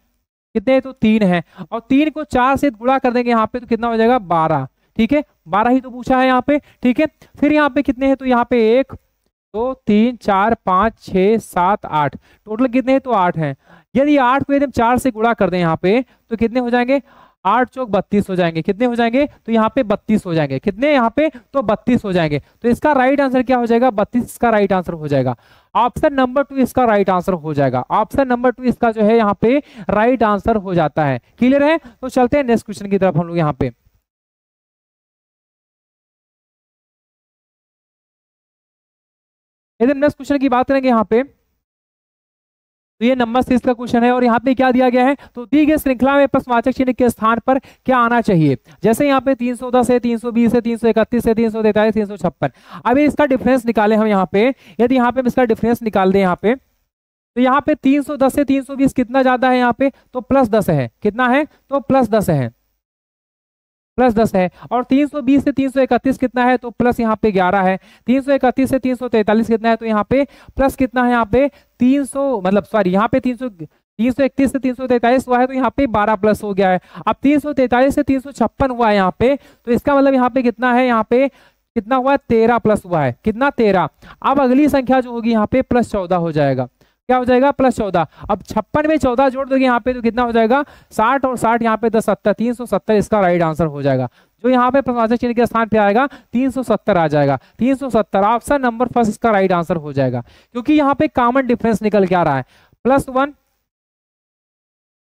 कितने, तो 3 है, और 3 को 4 से गुणा कर देंगे यहाँ पे, तो कितना हो जाएगा, 12। ठीक है, 12 ही तो पूछा है यहाँ पे। ठीक है, फिर यहाँ पे कितने हैं, तो यहाँ पे 1 2 3 4 5 6 7 8, टोटल कितने हैं, तो 8 हैं। यदि 8 को यदि हम 4 से गुणा कर दें यहाँ पे, तो कितने हो जाएंगे, 8 चौक 32 हो जाएंगे। कितने हो जाएंगे, तो यहाँ पे 32 हो जाएंगे। कितने यहाँ पे, तो 32 हो जाएंगे। तो इसका राइट आंसर क्या हो जाएगा, 32 इसका राइट आंसर हो जाएगा। ऑप्शन नंबर 2 इसका राइट आंसर हो जाएगा। ऑप्शन नंबर 2 इसका जो है यहाँ पे राइट आंसर हो जाता है। क्लियर है, तो चलते हैं नेक्स्ट क्वेश्चन की तरफ हम लोग यहाँ पे। यदि नेक्स्ट क्वेश्चन की बात करेंगे यहाँ पे, तो ये नंबर 6 का क्वेश्चन है, और यहाँ पे क्या दिया गया है, तो दी गई श्रृंखला में प्रश्नवाचक चिन्ह के स्थान पर क्या आना चाहिए। जैसे यहाँ पे 310 है, 320 है, 331 है, 343, 356। अभी इसका डिफरेंस निकाले हम यहाँ पे, यदि यहाँ पे इसका डिफरेंस निकाल दें यहाँ पे, तो यहाँ पे 310 से 320 कितना ज्यादा है यहाँ पे, तो +10 है। कितना है, तो +10 है। +10 है। और 320 से 331 कितना है, तो प्लस यहाँ पे 11 है। 331 से 343 कितना है, तो यहाँ पे प्लस कितना है, यहाँ पे 300 मतलब सॉरी यहाँ पे 331 से 343 हुआ है, तो यहाँ पे 12 प्लस हो गया है। अब 343 से 356 हुआ है यहाँ पे, तो इसका मतलब यहाँ पे कितना है, यहाँ पे कितना हुआ है, 13 प्लस हुआ है। कितना, 13। अब अगली संख्या जो होगी यहाँ पे +14 हो जाएगा। क्या हो जाएगा, +14। अब 56 में 14 जोड़ दोगे यहाँ पे तो कितना हो जाएगा, 60 और 60 यहाँ पे 10 70, 370 इसका राइट आंसर हो जाएगा। जो यहाँ पे प्रश्नवाचक चिन्ह के स्थान पे आएगा 370 आ जाएगा। 370 ऑप्शन नंबर फर्स्ट इसका राइट आंसर हो जाएगा, क्योंकि यहाँ पे कॉमन डिफरेंस निकल के आ रहा है,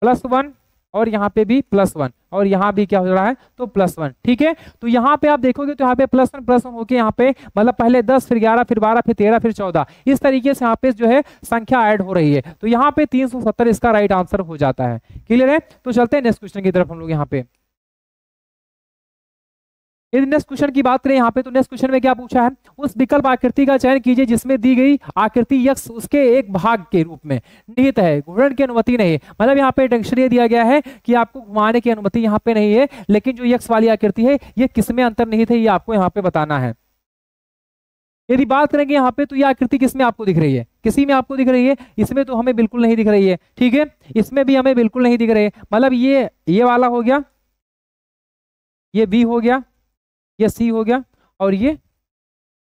+1 और यहाँ पे भी +1 और यहाँ भी क्या हो रहा है, तो +1। ठीक है, तो यहाँ पे आप देखोगे तो यहाँ पे +1 होके यहाँ पे मतलब पहले 10 फिर 11 फिर 12 फिर 13 फिर 14 इस तरीके से यहाँ पे जो है संख्या ऐड हो रही है। तो यहाँ पे 370 इसका राइट आंसर हो जाता है। क्लियर है, तो चलते हैं नेक्स्ट क्वेश्चन की तरफ हम लोग। यहाँ पे यदि नेक्स्ट क्वेश्चन की बात करें यहाँ पे, तो नेक्स्ट क्वेश्चन में क्या पूछा है, उस विकल्प आकृति का चयन कीजिए जिसमें दी गई आकृति यक्ष उसके एक भाग के रूप में निहित है, घूर्णन की अनुमति नहीं है। मतलब यहाँ पे डिक्शनरी दिया गया है कि आपको घुमाने की अनुमति यहाँ पे नहीं है, लेकिन जो यक्ष वाली आकृति है ये किसमें अंतर्निहित है, ये आपको यहाँ पे बताना है। यदि बात करेंगे यहाँ पे, तो ये आकृति किसमें आपको दिख रही है, किसी में आपको दिख रही है, इसमें तो हमें बिल्कुल नहीं दिख रही है। ठीक है, इसमें भी हमें बिल्कुल नहीं दिख रही है। मतलब ये वाला हो गया, ये बी हो गया, ये सी हो गया और ये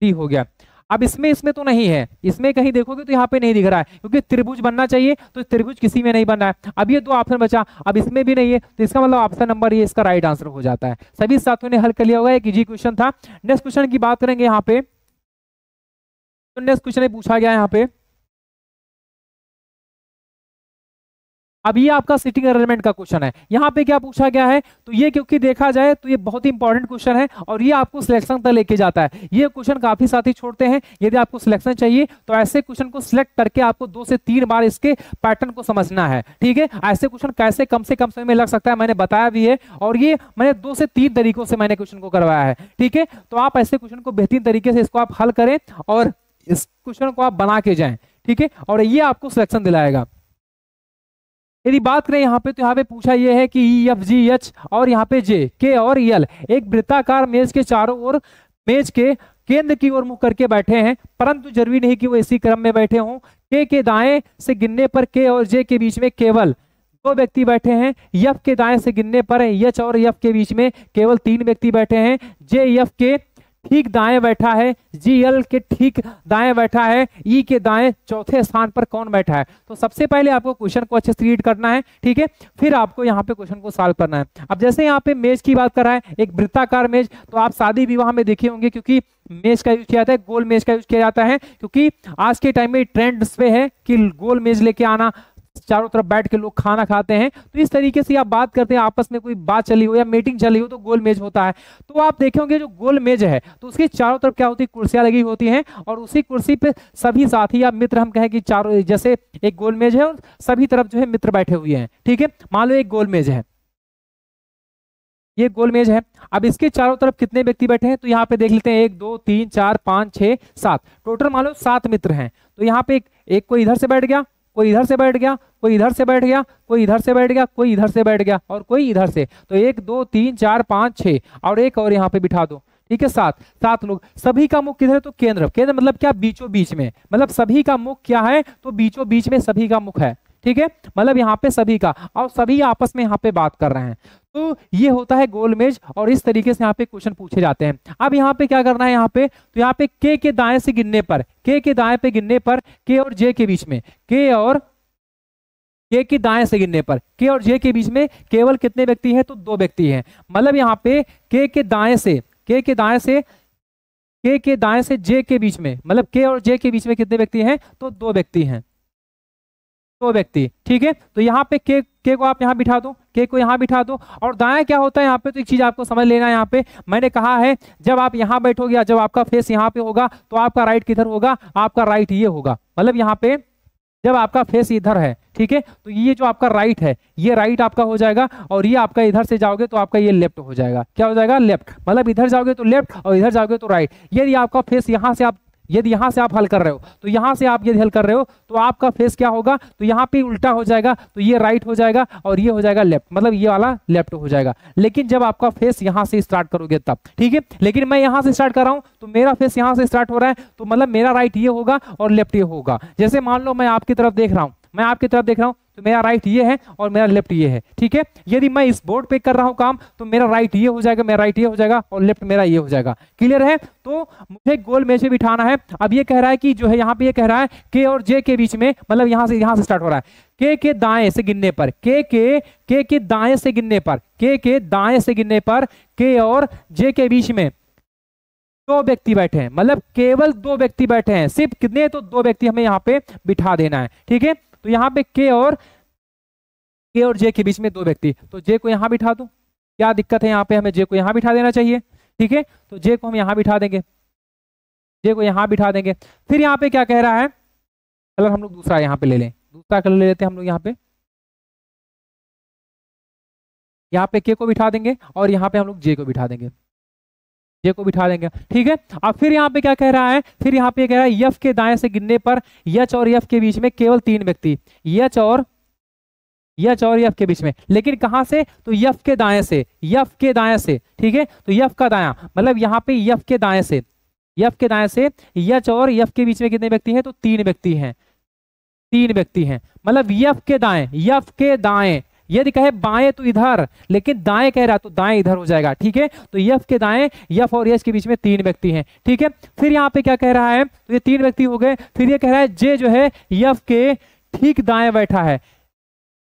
डी हो गया। अब इसमें तो नहीं है, इसमें कहीं देखोगे तो यहाँ पे नहीं दिख रहा है, क्योंकि त्रिभुज बनना चाहिए, तो त्रिभुज किसी में नहीं बन रहा है। अब ये 2 ऑप्शन बचा, अब इसमें भी नहीं है, तो इसका मतलब ऑप्शन नंबर ये इसका राइट आंसर हो जाता है। सभी साथियों ने हल कर लिया होगा, एक इजी क्वेश्चन था। नेक्स्ट क्वेश्चन की बात करेंगे यहाँ पे, तो नेक्स्ट क्वेश्चन पूछा गया यहाँ पे, अब ये आपका सिटिंग अरेंजमेंट का क्वेश्चन है। यहाँ पे क्या पूछा गया है, तो ये क्योंकि देखा जाए तो ये बहुत ही इंपॉर्टेंट क्वेश्चन है और ये आपको सिलेक्शन तक लेके जाता है। ये क्वेश्चन काफी साथी छोड़ते हैं। यदि आपको सिलेक्शन चाहिए तो ऐसे क्वेश्चन को सिलेक्ट करके आपको 2 से 3 बार इसके पैटर्न को समझना है। ठीक है, ऐसे क्वेश्चन कैसे कम से कम समय में लग सकता है मैंने बताया भी है, और ये मैंने 2 से 3 तरीकों से मैंने क्वेश्चन को करवाया है। ठीक है, तो आप ऐसे क्वेश्चन को बेहतरीन तरीके से इसको आप हल करें और इस क्वेश्चन को आप बना के जाएं। ठीक है, और ये आपको सिलेक्शन दिलाएगा। यदि बात करें यहाँ पे, तो यहाँ पे पूछा ये है कि ई, एफ, जी, एच और यहाँ पे जे, के और एल एक वृत्ताकार मेज के चारों ओर मेज के केंद्र की ओर मुंह करके बैठे हैं, परंतु जरूरी नहीं कि वो इसी क्रम में बैठे हों। के दाएं से गिनने पर के और जे के बीच में केवल 2 व्यक्ति बैठे हैं। एफ के दाएं से गिनने पर एच और एफ के बीच में केवल 3 व्यक्ति बैठे हैं। जे एफ के ठीक दाएं बैठा है, जी एल के ठीक दाएं बैठा है, ई के दाएं चौथे स्थान पर कौन बैठा है। तो सबसे पहले आपको क्वेश्चन को अच्छे से रीड करना है। ठीक है, फिर आपको यहाँ पे क्वेश्चन को सॉल्व करना है। अब जैसे यहाँ पे मेज की बात कर रहा है, एक वृत्ताकार मेज, तो आप शादी विवाह में देखे होंगे क्योंकि मेज का यूज किया जाता है, गोल मेज का यूज किया जाता है, क्योंकि आज के टाइम में ट्रेंड पे है कि गोल मेज लेके आना, चारों तरफ बैठ के लोग खाना खाते हैं। तो इस तरीके से आप बात करते हैं, आपस में कोई बात चली हो या मीटिंग चली हो तो गोल मेज होता है। तो आप देखेंगे जो गोल मेज है तो उसके चारों तरफ क्या होती है, कुर्सियां लगी होती हैं, और उसी कुर्सी पे सभी साथी या मित्र, हम कहें कि चारों, जैसे एक गोल मेज है और सभी तरफ जो है मित्र बैठे हुए हैं। ठीक है, मान लो एक गोल मेज है, ये गोल मेज है। अब इसके चारों तरफ कितने व्यक्ति बैठे हैं, तो यहाँ पे देख लेते हैं 1 2 3 4 5 6 7, टोटल मान लो 7 मित्र हैं। तो यहाँ पे एक कोई इधर से बैठ गया, कोई इधर से बैठ गया, कोई इधर से बैठ गया, कोई इधर से बैठ गया, कोई इधर से बैठ गया और कोई इधर से। तो 1 2 3 4 5 6 और एक और यहाँ पे बिठा दो। ठीक है, 7 लोग। सभी का मुख किधर है, तो केंद्र मतलब क्या, बीचों बीच में, मतलब सभी का मुख क्या है, तो बीचों बीच में सभी का मुख है। ठीक है, मतलब यहाँ पे सभी का, और सभी आपस में यहाँ पे बात कर रहे हैं। तो ये होता है गोल मेज, और इस तरीके से यहाँ पे क्वेश्चन पूछे जाते हैं। अब यहाँ पे क्या करना है, यहाँ पे तो यहाँ पे के दाएं से गिनने पर, के दाएं पे गिनने पर के और जे के बीच में, के दाएं से गिनने पर के और जे के बीच में केवल कितने व्यक्ति हैं, तो 2 व्यक्ति हैं। मतलब यहाँ पे के दाएं से जे के बीच में, मतलब के और जे के बीच में कितने व्यक्ति हैं, तो 2 व्यक्ति हैं, 2 व्यक्ति। ठीक है, तो यहाँ पे के को आप यहाँ बिठा दो, के को यहाँ बिठा दो। और दाएं क्या होता है यहाँ पे, तो एक चीज आपको समझ लेना है। यहाँ पे मैंने कहा है जब आप यहाँ बैठोगे, जब आपका फेस यहाँ पे होगा तो आपका राइट किधर होगा, आपका राइट ये होगा। मतलब यहाँ पे जब आपका फेस इधर है, ठीक है, तो ये जो आपका राइट है, ये राइट आपका हो जाएगा, और ये आपका इधर से जाओगे तो आपका ये लेफ्ट हो जाएगा। क्या हो जाएगा, लेफ्ट। मतलब इधर जाओगे तो लेफ्ट और इधर जाओगे तो राइट। यदि आपका फेस यहाँ से आप यदि यहां से आप हल कर रहे हो तो यहां से आप यदि हल कर रहे हो तो आपका फेस क्या होगा, तो यहाँ पे उल्टा हो जाएगा, तो ये राइट हो जाएगा और ये हो जाएगा लेफ्ट, मतलब ये वाला लेफ्ट हो जाएगा। लेकिन जब आपका फेस यहां से स्टार्ट करोगे तब, ठीक है। लेकिन मैं यहां से स्टार्ट कर रहा हूं तो मेरा फेस यहां से स्टार्ट हो रहा है, तो मतलब मेरा राइट ये होगा और लेफ्ट ये होगा। जैसे मान लो मैं आपकी तरफ देख रहा हूं, मैं आपकी तरफ देख रहा हूं तो मेरा राइट ये है और मेरा लेफ्ट ये है, ठीक है। यदि मैं इस बोर्ड पे कर रहा हूं काम तो मेरा राइट ये हो जाएगा, मेरा राइट ये हो जाएगा और लेफ्ट मेरा ये हो जाएगा। क्लियर है? तो मुझे गोल में से बिठाना है। अब ये कह रहा है कि जो है यहाँ पे ये कह रहा है के और जे के बीच में, मतलब यहां से स्टार्ट हो रहा है, के दाएं से गिनने पर, के दाएं से गिनने पर, के दाएं से गिनने पर के और जे के बीच में 2 व्यक्ति बैठे हैं, मतलब केवल 2 व्यक्ति बैठे हैं। सिर्फ कितने? तो 2 व्यक्ति हमें यहाँ पे बिठा देना है, ठीक है। तो यहाँ पे के और जे के बीच में 2 व्यक्ति, तो जे को यहाँ बिठा दूं, क्या दिक्कत है? यहाँ पे हमें जे को यहाँ बिठा देना चाहिए, ठीक है। तो जे को हम यहाँ बिठा देंगे, जे को यहाँ बिठा देंगे। फिर यहाँ पे क्या कह रहा है, कलर हम लोग दूसरा यहाँ पे ले लें, दूसरा कलर ले लेते हैं हम लोग। यहाँ पे के को बिठा देंगे और यहाँ पे हम लोग जे को बिठा देंगे, जे को बिठा देंगे, ठीक है। अब फिर यहाँ पे क्या कह रहा है, फिर यहाँ पे कह रहा है यफ के दाएं से गिनने पर यच और यफ के बीच में केवल 3 व्यक्ति, यच और यफ के बीच में। लेकिन कहां से? तो यफ के दाएं से, यफ के दाएं से, ठीक है। तो यफ का दायां मतलब यहाँ पे यफ के दाएं से, यफ के दाएं से यच और यफ के बीच में कितने व्यक्ति हैं? तो 3 व्यक्ति हैं, 3 व्यक्ति हैं। मतलब यफ के दाएं, यफ के दाएं, यदि कहे बाएं तो इधर, लेकिन दाएं कह रहा तो दाएं इधर हो जाएगा, ठीक है। तो यफ के दाएं, यफ और यच के बीच में 3 व्यक्ति हैं, ठीक है। फिर यहाँ पे क्या कह रहा है, तो ये 3 व्यक्ति हो गए। फिर ये कह रहा है जे जो है यफ के ठीक दाएं बैठा है,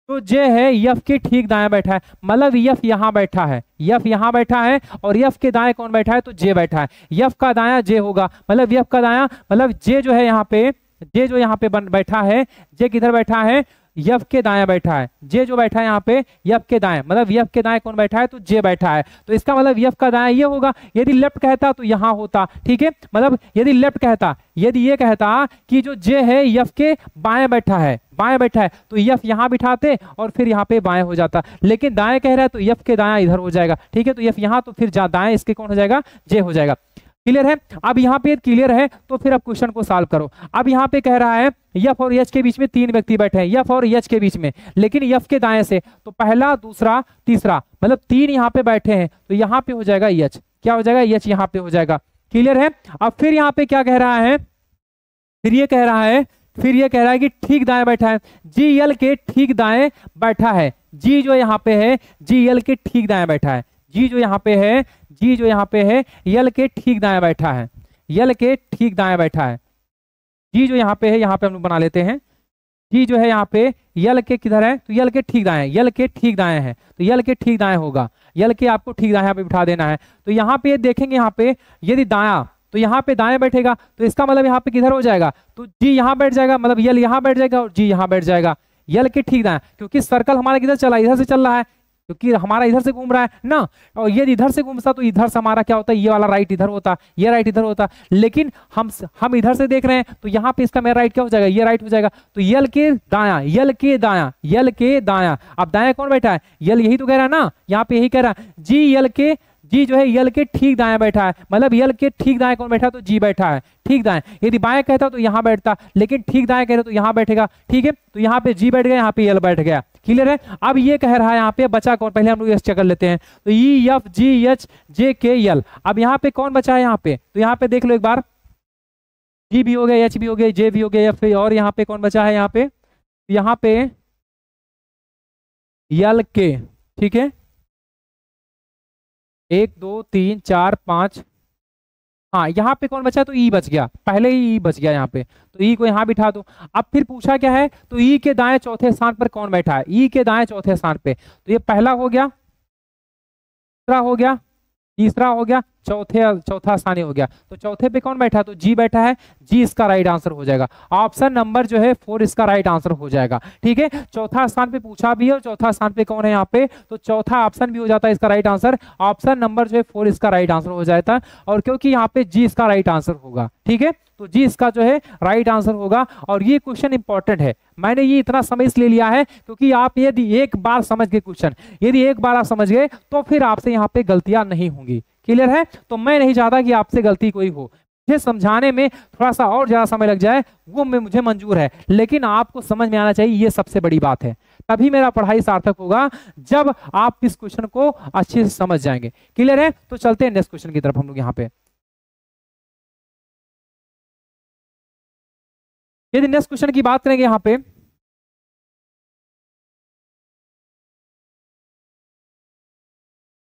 तो जे है यफ के ठीक दाएं बैठा है, मतलब यफ यहाँ बैठा है, यफ यहाँ बैठा है और यफ के दाएं कौन बैठा है? तो जे बैठा है। यफ का दायां जे होगा, मतलब यफ का दायां, मतलब जे जो है यहाँ पे, जे जो यहाँ पे बैठा है, जे किधर बैठा है? यफ के दाएं बैठा है। जे जो बैठा है यहाँ पे यफ के दाएं, मतलब यफ के दाएं कौन बैठा है? तो जे बैठा है। तो इसका मतलब यफ का दाएं ये होगा। यदि लेफ्ट कहता तो यहाँ होता, ठीक है। मतलब यदि लेफ्ट कहता, यदि ये कहता कि जो जे है यफ के बाएं बैठा है, बाएं बैठा है, तो यफ यहाँ बिठाते और फिर यहाँ पे बाएं हो जाता। लेकिन दाएं कह रहा है तो यफ के दाएं इधर हो जाएगा, ठीक है। तो यफ यहाँ, तो फिर दाएं इसके कौन हो जाएगा? जे हो जाएगा। क्लियर है? अब यहाँ पे क्लियर है तो फिर अब क्वेश्चन को सॉल्व करो। अब यहाँ पे कह रहा है यफ और यच के बीच में 3 व्यक्ति बैठे हैं, यफ और यच के बीच में, लेकिन यफ के दाएं से, तो पहला, दूसरा, तीसरा, मतलब 3 यहाँ पे बैठे हैं, तो यहाँ पे हो जाएगा यच, क्या हो जाएगा? यच यहाँ पे हो जाएगा। क्लियर है? अब फिर यहाँ पे क्या कह रहा है, फिर ये कह रहा है कि ठीक दाएं बैठा है, जी यल के ठीक दाएं बैठा है। जी जो यहाँ पे है, जी यल के ठीक दाएं बैठा है, जी जो यहाँ पे है, जी जो यहाँ पे है यल के ठीक दाएं बैठा है, यल के ठीक दाएं बैठा है। जी जो यहाँ पे है, यहाँ पे हम लोग बना लेते हैं, जी जो है यहाँ पे यल के किधर है? तो यल के ठीक दाएं, यल के ठीक दाएं है, तो यल के ठीक दाएं होगा, यल के आपको ठीक दाएं यहाँ पे बिठा देना है। तो यहाँ पे देखेंगे, यहाँ पे यदि दाया तो यहाँ पे दाएं बैठेगा, तो इसका मतलब यहाँ पे किधर हो जाएगा? तो जी यहाँ बैठ जाएगा, मतलब यल यहाँ बैठ जाएगा और जी यहाँ बैठ जाएगा, यल के ठीक दाएं, क्योंकि सर्कल हमारा किधर चला? इधर से चल रहा है, क्योंकि हमारा इधर से घूम रहा है ना। और यदि इधर से घूमता तो इधर से हमारा क्या होता है? ये वाला राइट इधर होता, ये राइट इधर होता। लेकिन हम इधर से देख रहे हैं तो यहाँ पे इसका मेरा राइट क्या हो जाएगा? ये राइट हो जाएगा। तो यल के दायां, यल के दायां, यल के दायां। अब दायां कौन बैठा है? यल, यही तो कह रहा है ना, यहाँ पे यही कह रहा है। जी यल के, जी जो है यल के ठीक दाएं बैठा है, मतलब यल के ठीक दाएं कौन बैठा है? तो जी बैठा है, ठीक दाएं। यदि बाएं कहता तो यहाँ बैठता, लेकिन ठीक दाएं कहता तो यहाँ बैठेगा, ठीक है। तो यहाँ पे जी बैठ गया, यहाँ पे यल बैठ गया। क्लियर है? अब ये कह रहा है यहाँ पे बचा कौन? पहले हम लोग चेक कर लेते हैं। तो E F G H J के यल, अब यहाँ पे कौन बचा है? यहाँ पे तो यहाँ पे देख लो एक बार, जी भी हो गया, एच भी हो गया, जे भी हो गया, एफ, और यहाँ पे कौन बचा है? यहाँ पे यल के, ठीक है। 1 2 3 4 5, हाँ यहाँ पे कौन बचा? तो ई बच गया, पहले ही ई बच गया यहाँ पे, तो ई को यहाँ बिठा दो। अब फिर पूछा क्या है? तो ई के दाएं चौथे स्थान पर कौन बैठा है? ई के दाएं चौथे स्थान पे, तो ये पहला हो गया, दूसरा हो गया, तीसरा हो गया, चौथा स्थान हो गया। तो चौथे पे कौन बैठा? तो जी बैठा है, जी इसका राइट आंसर हो जाएगा। ऑप्शन नंबर जो है 4 इसका राइट आंसर हो जाएगा, ठीक है। चौथा स्थान पे पूछा भी है और चौथा स्थान पे कौन है यहाँ पे? तो चौथा ऑप्शन भी हो जाता है इसका राइट आंसर। ऑप्शन नंबर जो है 4 इसका राइट आंसर हो जाता है, और क्योंकि यहाँ पे जी इसका राइट आंसर होगा, ठीक है। तो जी इसका जो है राइट आंसर होगा। और ये क्वेश्चन इंपॉर्टेंट है, मैंने ये इतना समय इसलिए लिया है क्योंकि आप यदि एक बार समझ गए क्वेश्चन, यदि एक बार आप समझ गए तो फिर आपसे यहाँ पे गलतियां नहीं होंगी। क्लियर है? तो मैं नहीं चाहता कि आपसे गलती कोई हो। मुझे समझाने में थोड़ा सा और ज्यादा समय लग जाए वो मुझे मंजूर है, लेकिन आपको समझ में आना चाहिए, ये सबसे बड़ी बात है। तभी मेरा पढ़ाई सार्थक होगा जब आप इस क्वेश्चन को अच्छे से समझ जाएंगे। क्लियर है? तो चलते हैं नेक्स्ट क्वेश्चन की तरफ हम लोग। यहाँ पे यदि नेक्स्ट क्वेश्चन की बात करेंगे, यहाँ पे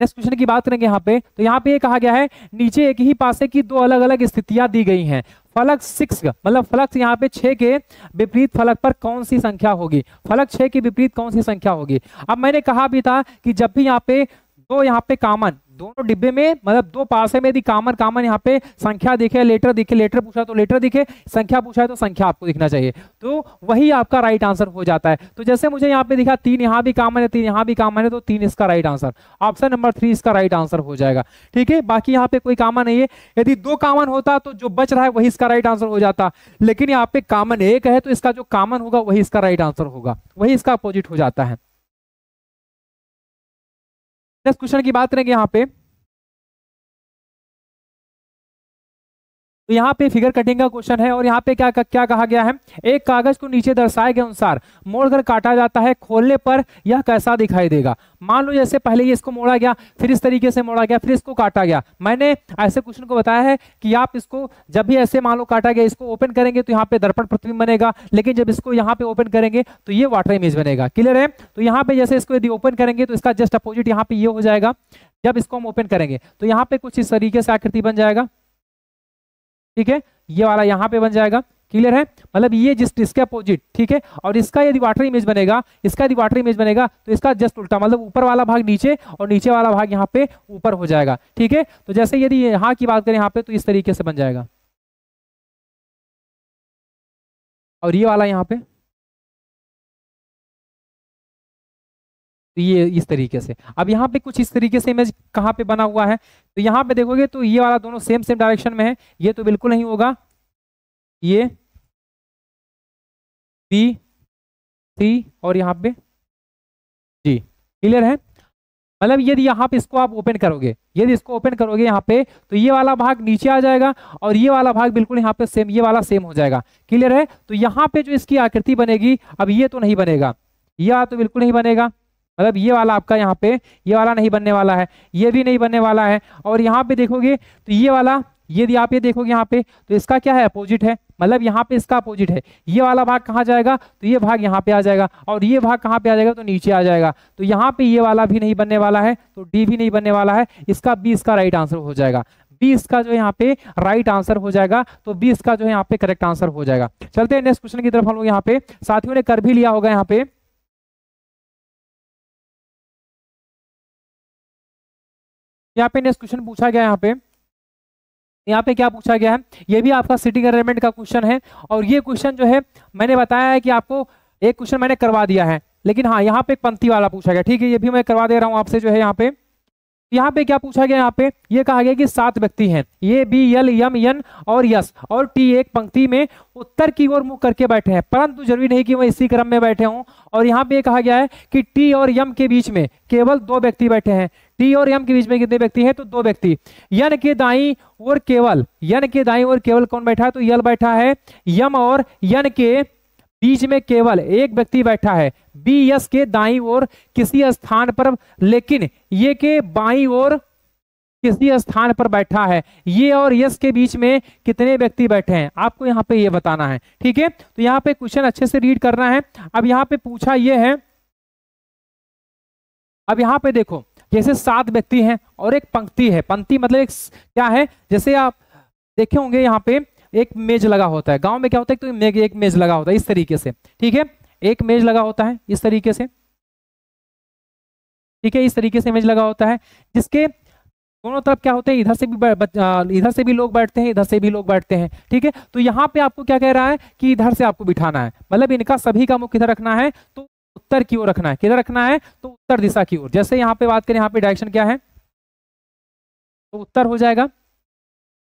नेक्स्ट क्वेश्चन की बात करेंगे यहाँ पे, तो यहाँ पे ये कहा गया है नीचे एक ही पासे की दो अलग अलग स्थितियां दी गई हैं, फलक 6 मतलब फलक यहाँ पे 6 के विपरीत फलक पर कौन सी संख्या होगी, फलक 6 के विपरीत कौन सी संख्या होगी। अब मैंने कहा भी था कि जब भी यहाँ पे दो यहाँ पे कॉमन दोनों डिब्बे में मतलब दो पासे में यदि कॉमन कॉमन यहाँ पे संख्या दिखे, लेटर दिखे, लेटर पूछा तो लेटर दिखे, संख्या पूछा है तो संख्या आपको दिखना चाहिए, तो वही आपका राइट आंसर हो जाता है। तो जैसे मुझे यहाँ पे दिखा 3 यहाँ भी कॉमन है, 3 यहाँ भी कॉमन है, तो 3 इसका राइट आंसर, ऑप्शन नंबर 3 इसका राइट आंसर हो जाएगा। ठीक है, बाकी यहाँ पे कोई कॉमन नहीं है। यदि 2 कॉमन होता तो जो बच रहा है वही इसका राइट आंसर हो जाता, लेकिन यहाँ पे कॉमन 1 है तो इसका जो कॉमन होगा वही इसका राइट आंसर होगा, वही इसका अपोजिट हो जाता है। नेक्स्ट क्वेश्चन की बात करेंगे यहाँ पे, तो यहाँ पे फिगर कटिंग का क्वेश्चन है और यहाँ पे क्या क्या कहा गया है, एक कागज को नीचे दर्शाए गए अनुसार मोड़कर काटा जाता है, खोलने पर यह कैसा दिखाई देगा। मान लो जैसे पहले ये इसको मोड़ा गया, फिर इस तरीके से मोड़ा गया, फिर इसको काटा गया। मैंने ऐसे क्वेश्चन को बताया है कि आप इसको जब भी ऐसे मान लो काटा गया, इसको ओपन करेंगे तो यहाँ पे दर्पण प्रतिबिंब बनेगा, लेकिन जब इसको यहाँ पे ओपन करेंगे तो ये वाटर इमेज बनेगा। क्लियर है? तो यहाँ पे जैसे इसको यदि ओपन करेंगे तो इसका जस्ट अपोजिट यहाँ पे ये हो जाएगा। जब इसको हम ओपन करेंगे तो यहाँ पे कुछ इस तरीके से आकृति बन जाएगा। ठीक है, ये वाला यहाँ पे बन जाएगा। क्लियर है? मतलब ये इसके अपोजिट। ठीक है, और इसका यदि वाटर इमेज बनेगा, इसका यदि वाटर इमेज बनेगा तो इसका जस्ट उल्टा, मतलब ऊपर वाला भाग नीचे और नीचे वाला भाग यहाँ पे ऊपर हो जाएगा। ठीक है, तो जैसे यदि यहाँ की बात करें यहाँ पे तो इस तरीके से बन जाएगा, और ये वाला यहाँ पे तो ये इस तरीके से। अब यहाँ पे कुछ इस तरीके से इमेज कहाँ पे बना हुआ है, तो यहाँ पे देखोगे तो ये वाला दोनों सेम सेम डायरेक्शन में है, ये तो बिल्कुल नहीं होगा, ये बी सी और यहाँ पे जी। क्लियर है? मतलब यदि यहाँ पे इसको आप ओपन करोगे, यदि इसको ओपन करोगे यहाँ पे तो ये वाला भाग नीचे आ जाएगा और ये वाला भाग बिल्कुल यहाँ पे सेम, ये वाला सेम हो जाएगा। क्लियर है? तो यहाँ पे जो इसकी आकृति बनेगी, अब ये तो नहीं बनेगा, यह तो बिल्कुल नहीं बनेगा, मतलब ये वाला आपका यहाँ पे ये वाला नहीं बनने वाला है, ये भी नहीं बनने वाला है। और यहाँ पे देखोगे तो ये वाला, यदि आप ये देखोगे यहाँ पे तो इसका क्या है, अपोजिट है, मतलब यहाँ पे इसका अपोजिट है। ये वाला भाग कहाँ जाएगा, तो ये भाग यहाँ पे आ जाएगा, और ये भाग कहाँ पे आ जाएगा, तो नीचे आ जाएगा। तो यहाँ पे ये वाला भी नहीं बनने वाला है, तो डी भी नहीं बनने वाला है, इसका बी इसका राइट आंसर हो जाएगा। बी इसका जो यहाँ पे राइट आंसर हो जाएगा, तो बी इसका जो है यहाँ पे करेक्ट आंसर हो जाएगा। चलते हैं नेक्स्ट क्वेश्चन की तरफ हम लोग। यहाँ पे साथियों ने कर भी लिया होगा, यहाँ पे नेक्स्ट क्वेश्चन पूछा गया यहाँ पे क्या पूछा गया है, ये भी आपका सिटिंग अरेंजमेंट का क्वेश्चन है। और ये क्वेश्चन जो है मैंने बताया है कि आपको एक क्वेश्चन मैंने करवा दिया है, लेकिन हाँ यहाँ पे एक पंक्ति वाला पूछा गया। ठीक है, ये भी मैं करवा दे रहा हूँ आपसे जो है यहाँ पे क्या पूछा गया, यहाँ पे ये कहा गया कि 7 व्यक्ति हैं, ये बी एल यम यन और यस और टी एक पंक्ति में उत्तर की ओर मुंह करके बैठे हैं, परंतु जरूरी नहीं कि वह इसी क्रम में बैठे हों। और यहाँ पे कहा गया है कि टी और यम के बीच में केवल 2 व्यक्ति बैठे हैं। टी और यम के बीच में कितने व्यक्ति हैं, तो 2 व्यक्ति। यन के दाईं ओर केवल, यन के दाईं ओर केवल कौन बैठा है, तो यल बैठा है। यम और यन के बीच में केवल एक व्यक्ति बैठा है, बी यस के दाईं ओर किसी स्थान पर, लेकिन ये के बाईं ओर किसी स्थान पर बैठा है। ये और यस के बीच में कितने व्यक्ति बैठे हैं, आपको यहाँ पे ये बताना है। ठीक है, तो यहाँ पे क्वेश्चन अच्छे से रीड करना है। अब यहाँ पे पूछा ये है, अब यहाँ पे देखो जैसे 7 व्यक्ति हैं और एक पंक्ति है, पंक्ति मतलब एक क्या है, जैसे आप देखे होंगे यहाँ पे एक मेज लगा होता है, गांव में क्या होता है, तो एक मेज लगा होता है इस तरीके से। ठीक है, एक मेज लगा होता है इस तरीके से। ठीक है, इस तरीके से मेज लगा होता है, जिसके दोनों तरफ क्या होते हैं, इधर से भी लोग बैठते हैं, इधर से भी लोग बैठते हैं। ठीक है, तो यहाँ पे आपको क्या कह रहा है कि इधर से आपको बिठाना है, मतलब इनका सभी का मुख इधर रखना है, तो उत्तर की ओर रखना है। किधर रखना है, तो उत्तर दिशा की ओर। जैसे यहाँ पे बात करें, यहाँ पे डायरेक्शन क्या है, तो उत्तर हो जाएगा,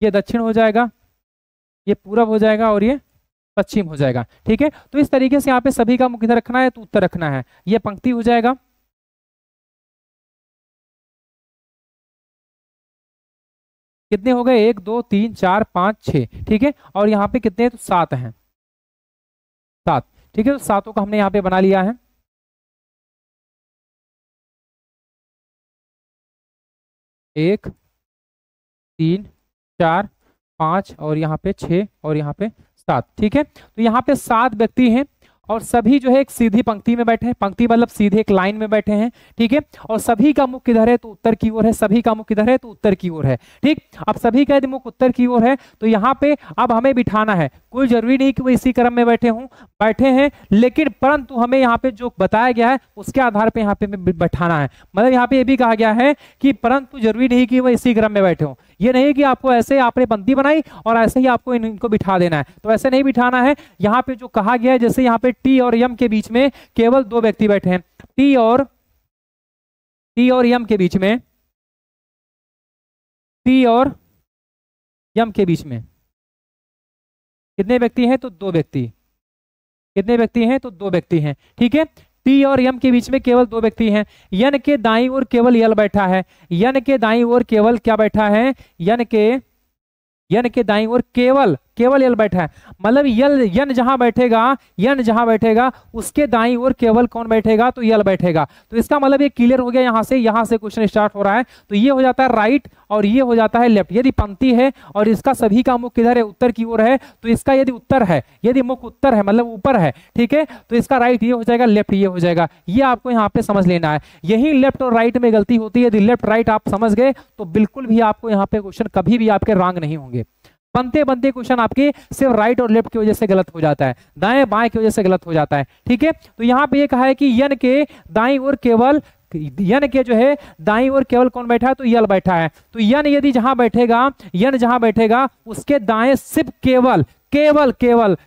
ये दक्षिण हो जाएगा, ये पूरब हो जाएगा और ये पश्चिम हो जाएगा। ठीक है, तो इस तरीके से यहाँ पे सभी का मुख इधर रखना है, तो उत्तर रखना है, ये पंक्ति हो जाएगा। कितने हो गए, 1 2 3 4 5 6, ठीक है। और यहाँ पे कितने, तो 7 हैं, 7, ठीक है। तो 7 को हमने यहाँ पे बना लिया है। 1 3 4 5 और यहाँ पे 6 और यहाँ पे 7, ठीक है। तो यहाँ पे 7 व्यक्ति हैं और सभी जो है एक सीधी पंक्ति में बैठे हैं, पंक्ति मतलब सीधे एक लाइन में बैठे हैं, ठीक है। और सभी का मुख किधर है, तो उत्तर की ओर है, सभी का मुख किधर है, तो उत्तर की ओर है, ठीक। अब सभी का यदि मुख उत्तर की ओर है तो यहाँ पे अब हमें बिठाना है, कोई जरूरी नहीं कि वो इसी क्रम में बैठे हों, बैठे हैं, लेकिन परंतु हमें यहाँ पे जो बताया गया है उसके आधार पर यहाँ पे बैठाना है। मतलब यहाँ पे ये भी कहा गया है कि परंतु जरूरी नहीं कि वो इसी क्रम में बैठे हों, ये नहीं कि आपको ऐसे आपने पंक्ति बनाई और ऐसे ही आपको इनको बिठा देना है, तो ऐसे नहीं बिठाना है। यहाँ पे जो कहा गया है, जैसे यहाँ पे टी और यम के बीच में केवल 2 व्यक्ति बैठे हैं, टी और यम के बीच में, टी और यम के बीच में कितने व्यक्ति हैं, तो 2 व्यक्ति, कितने व्यक्ति हैं, तो 2 व्यक्ति हैं, ठीक है। टी और यम के बीच में केवल 2 व्यक्ति हैं, यन के दाईं ओर केवल यल बैठा है, यन के दाईं ओर केवल क्या बैठा है, यन के दाईं ओर केवल यल बैठा है। मतलब यन जहां बैठेगा उसके दाईं ओर केवल कौन बैठेगा, तो यल बैठेगा। तो इसका मतलब ये क्लियर हो गया, यहां से क्वेश्चन स्टार्ट हो रहा है। तो ये हो जाता है राइट और ये हो जाता है लेफ्ट। यदि पंक्ति है और इसका सभी का मुख किधर है, उत्तर की ओर है, तो इसका यदि उत्तर है, यदि मुख उत्तर है मतलब ऊपर है, ठीक है, तो इसका राइट ये हो जाएगा, लेफ्ट ये हो जाएगा। ये आपको यहाँ पे समझ लेना है। यही लेफ्ट और राइट में गलती होती है। यदि लेफ्ट राइट आप समझ गए तो बिल्कुल भी आपको यहाँ पे क्वेश्चन कभी भी आपके रॉन्ग नहीं होंगे। बनते क्वेश्चन आपके सिर्फ राइट और लेफ्ट की वजह से गलत हो जाता है, दाएं बाएं की वजह से गलत हो जाता है, ठीक है। तो यहाँ पे ये कहा है कि यन के दाईं ओर केवल, यन के जो है दाईं ओर केवल कौन बैठा है, तो यल बैठा है। तो यन यदि जहां बैठेगा उसके दाएं सिर्फ केवल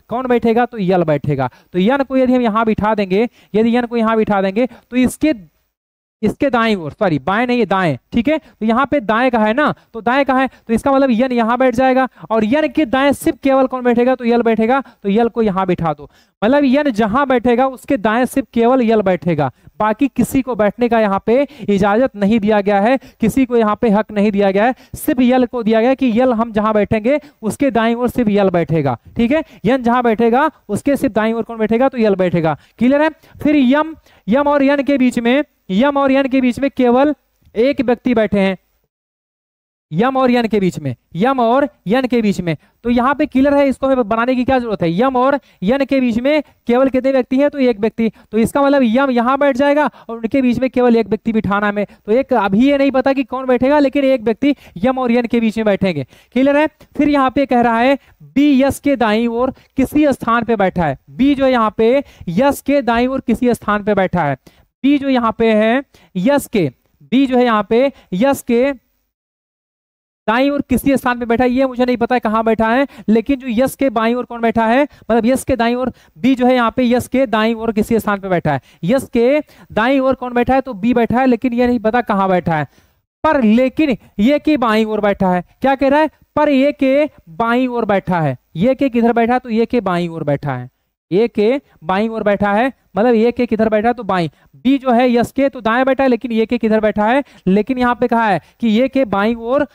कौन बैठेगा, तो यल बैठेगा। तो यन को यदि हम यहाँ बिठा देंगे, तो इसके दाएं ओर, सॉरी बाएं नहीं है दाएं, ठीक है। तो यहाँ पे दाएं का है ना, तो दाएं का है, तो इसका मतलब यन यहाँ बैठ जाएगा और यन के दाएं सिर्फ केवल कौन बैठेगा, तो यल बैठेगा। तो यल को यहाँ बिठा दो, मतलब यन जहां बैठेगा उसके दाएं सिर्फ केवल यल बैठेगा, बाकी किसी को बैठने का यहाँ पे इजाजत नहीं दिया गया है, किसी को यहाँ पे हक नहीं दिया गया है, सिर्फ यल को दिया गया कि यल हम जहां बैठेंगे उसके दाईं ओर सिर्फ यल बैठेगा, ठीक है। यन जहां बैठेगा उसके सिर्फ दाईं ओर कौन बैठेगा, तो यल बैठेगा। क्लियर है। फिर यम और यन के बीच में केवल एक व्यक्ति बैठे हैं, यम और यन के बीच में, तो यहाँ पे क्लियर है, इसको हमें बनाने की क्या जरूरत है। यम और यन के बीच में केवल कितने व्यक्ति हैं, तो एक व्यक्ति। तो इसका मतलब यम यहाँ बैठ जाएगा और उनके बीच में केवल एक व्यक्ति बिठाना में। तो एक अभी ये नहीं पता कि कौन बैठेगा, लेकिन एक व्यक्ति यम और यन के बीच में बैठेंगे। क्लियर है। फिर यहाँ पे कह रहा है बी यस के दाईं ओर किसी स्थान पे बैठा है, बी जो यहाँ पे यस के दाईं ओर किसी स्थान पे बैठा है, बी जो यहाँ पे है यस के दाईं ओर किसी स्थान पे बैठा है। ये मुझे नहीं पता है कहां बैठा है, लेकिन जो यस के बाईं ओर कौन बैठा है, मतलब यस के दाईं ओर बी जो है यहाँ पे यस के दाईं ओर किसी स्थान पे बैठा है, यस के दाईं ओर कौन बैठा है, तो बी बैठा है, लेकिन ये नहीं पता कहां बैठा है। पर लेकिन ये के बाईं ओर बैठा है, क्या कह रहा है, पर ये के बाईं ओर बैठा है। ये के किधर बैठा है, तो ये के बाईं ओर बैठा है, ये के बाईं ओर बैठा है, मतलब ये के किधर बैठा है, तो बाईं। बी जो है यस के तो दाएं बैठा है, लेकिन ये के किधर बैठा है, लेकिन यहाँ पे कहा है कि ये के बाईं ओर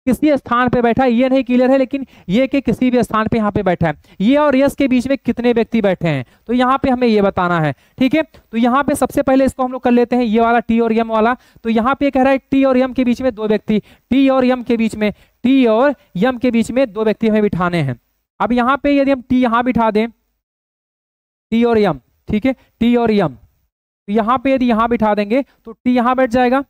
किसी स्थान पे बैठा है, ये नहीं क्लियर है, लेकिन ये के किसी भी स्थान पे यहाँ पे बैठा है। ये और यस के बीच में कितने व्यक्ति बैठे हैं, तो यहाँ पे हमें ये बताना है, ठीक है। तो यहाँ पे सबसे पहले इसको हम लोग कर लेते हैं, ये वाला टी और यम वाला। तो यहाँ पे कह रहा है टी और यम के बीच में 2 व्यक्ति, टी और यम के बीच में 2 व्यक्ति हमें बिठाने हैं। अब यहाँ पे यदि हम टी यहाँ बिठा दें, टी और यम, ठीक है, टी और यम, तो यहाँ पे यदि यहाँ बिठा देंगे तो टी यहाँ बैठ जाएगा,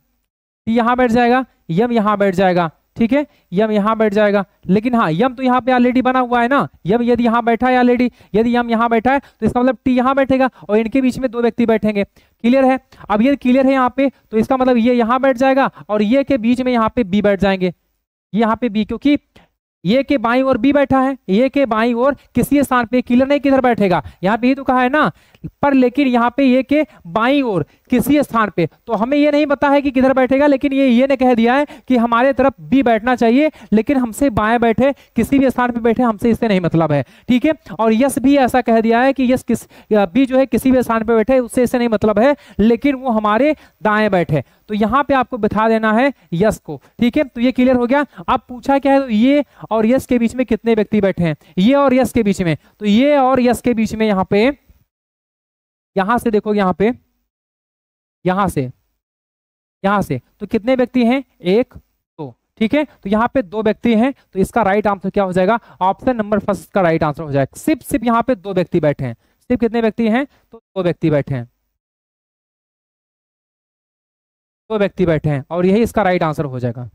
यम यहाँ बैठ जाएगा, ठीक है, यम यहाँ बैठ जाएगा। लेकिन हाँ, यम तो यहाँ पे ऑलरेडी बना हुआ है ना, यम यदि यहाँ बैठा है ऑलरेडी, यदि यम यहाँ बैठा है तो इसका मतलब टी यहाँ बैठेगा और इनके बीच में 2 व्यक्ति बैठेंगे। क्लियर है। अब ये क्लियर है यहाँ पे, तो इसका मतलब ये यहाँ बैठ जाएगा और ये के बीच में यहाँ पे बी बैठ जाएंगे, यहाँ पे बी, क्योंकि ये के बाईं ओर बी बैठा है, ये के बाईं ओर किसी स्थान पे, क्लियर नहीं किधर बैठेगा, यहाँ पे ही तो कहा है ना, पर लेकिन यहाँ पे ये के बाईं ओर किसी स्थान पे, तो हमें ये नहीं पता है कि किधर बैठेगा, लेकिन ये ने कह दिया है कि हमारे तरफ बी बैठना चाहिए, लेकिन हमसे बाएं बैठे, किसी भी स्थान पे बैठे, हमसे इससे नहीं मतलब है, ठीक है। और यस भी ऐसा कह दिया है कि यस बी जो है किसी भी स्थान पे बैठे, उससे इससे नहीं मतलब है, लेकिन वो हमारे दाएं बैठे, तो यहाँ पे आपको बिठा देना है यस को, ठीक है। तो ये क्लियर हो गया। अब पूछा क्या है, तो ये और यस के बीच में कितने व्यक्ति बैठे हैं, ये और यस के बीच में, तो ये और यस के बीच में यहाँ पे, यहां से देखो, यहाँ पे, यहां से तो कितने व्यक्ति हैं, एक दो, ठीक है। तो यहाँ पे दो व्यक्ति हैं, तो इसका राइट आंसर क्या हो जाएगा, ऑप्शन नंबर फर्स्ट का राइट आंसर हो जाएगा। सिर्फ यहाँ पे दो व्यक्ति बैठे हैं, सिर्फ कितने व्यक्ति हैं, तो दो व्यक्ति बैठे हैं, दो व्यक्ति बैठे हैं, और यही इसका राइट आंसर हो जाएगा।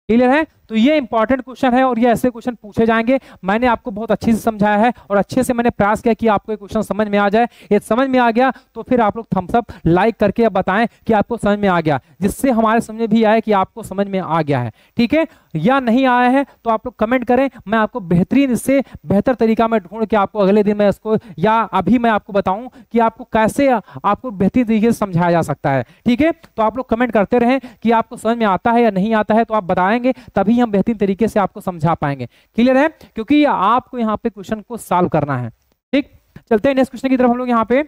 क्लियर है। तो ये इंपॉर्टेंट क्वेश्चन है और ये ऐसे क्वेश्चन पूछे जाएंगे। मैंने आपको बहुत अच्छे से समझाया है और अच्छे से मैंने प्रयास किया कि आपको ये क्वेश्चन समझ में आ जाए। ये समझ में आ गया तो फिर आप लोग थम्स अप लाइक करके अब बताएं कि आपको समझ में आ गया, जिससे हमारे समझ में भी आए कि आपको समझ में आ गया है, ठीक है। या नहीं आया है तो आप लोग कमेंट करें, मैं आपको बेहतरीन, इससे बेहतर तरीका में ढूंढ के आपको अगले दिन मैं इसको, या अभी मैं आपको बताऊं कि आपको कैसे आपको बेहतरीन तरीके से समझाया जा सकता है, ठीक है। तो आप लोग कमेंट करते रहें कि आपको समझ में आता है या नहीं आता है, तो आप बताएंगे, तभी हम बेहतरीन तरीके से आपको समझा पाएंगे। क्लियर है, क्योंकि आपको यहाँ पे क्वेश्चन को सॉल्व करना है, ठीक। चलते हैं नेक्स्ट क्वेश्चन की तरफ हम लोग। यहाँ पे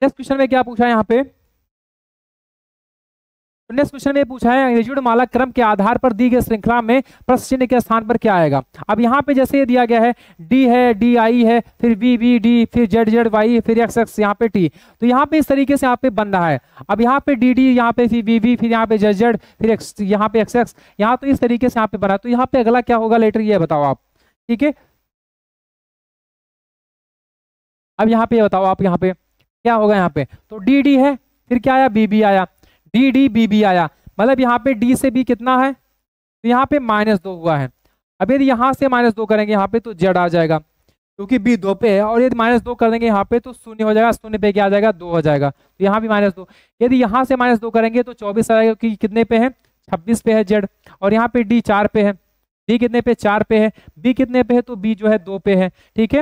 नेक्स्ट क्वेश्चन में क्या पूछा है, यहाँ पे नेक्स्ट क्वेश्चन में पूछा है रिजिड माला क्रम के आधार पर दी गई श्रृंखला में प्रश्न चिन्ह के स्थान पर क्या आएगा। अब यहाँ पे जैसे ये दिया गया है, डी है, डी आई है, फिर बी बी डी, फिर जेड जेड वाई, फिर एक्स एक्स, यहाँ पे टी, तो यहाँ पे इस तरीके से यहाँ पे बन रहा है। अब यहाँ पे डी डी, यहाँ पे फिर बी बी, फिर यहाँ पे जेड जेड, फिर एक्स, यहाँ पे एक्स एक्स, यहाँ तो इस तरीके से यहाँ पे बना, तो यहाँ पे अगला क्या होगा लेटर, ये बताओ आप, ठीक है। अब यहाँ पे बताओ आप, यहाँ पे क्या होगा, यहाँ पे तो डी डी है, फिर क्या आया, बी बी आया, डी डी बी बी आया, मतलब यहाँ पे डी से बी कितना है, तो यहाँ पे -2 हुआ है। अब यदि यहाँ से -2 करेंगे यहाँ पे तो जेड आ जाएगा, क्योंकि बी 2 पे है, और यदि -2 कर देंगे यहाँ पे तो 0 हो जाएगा, 0 पे क्या आ जाएगा, 2 हो जाएगा, तो यहाँ भी -2। यदि यहाँ से -2 करेंगे तो 24 आ जाएगा, क्योंकि कितने पे है, 26 पे है जेड, और यहाँ पे डी 4 पे है, डी कितने पे, 4 पे है, बी कितने पे है, तो बी जो है 2 पे है, ठीक है।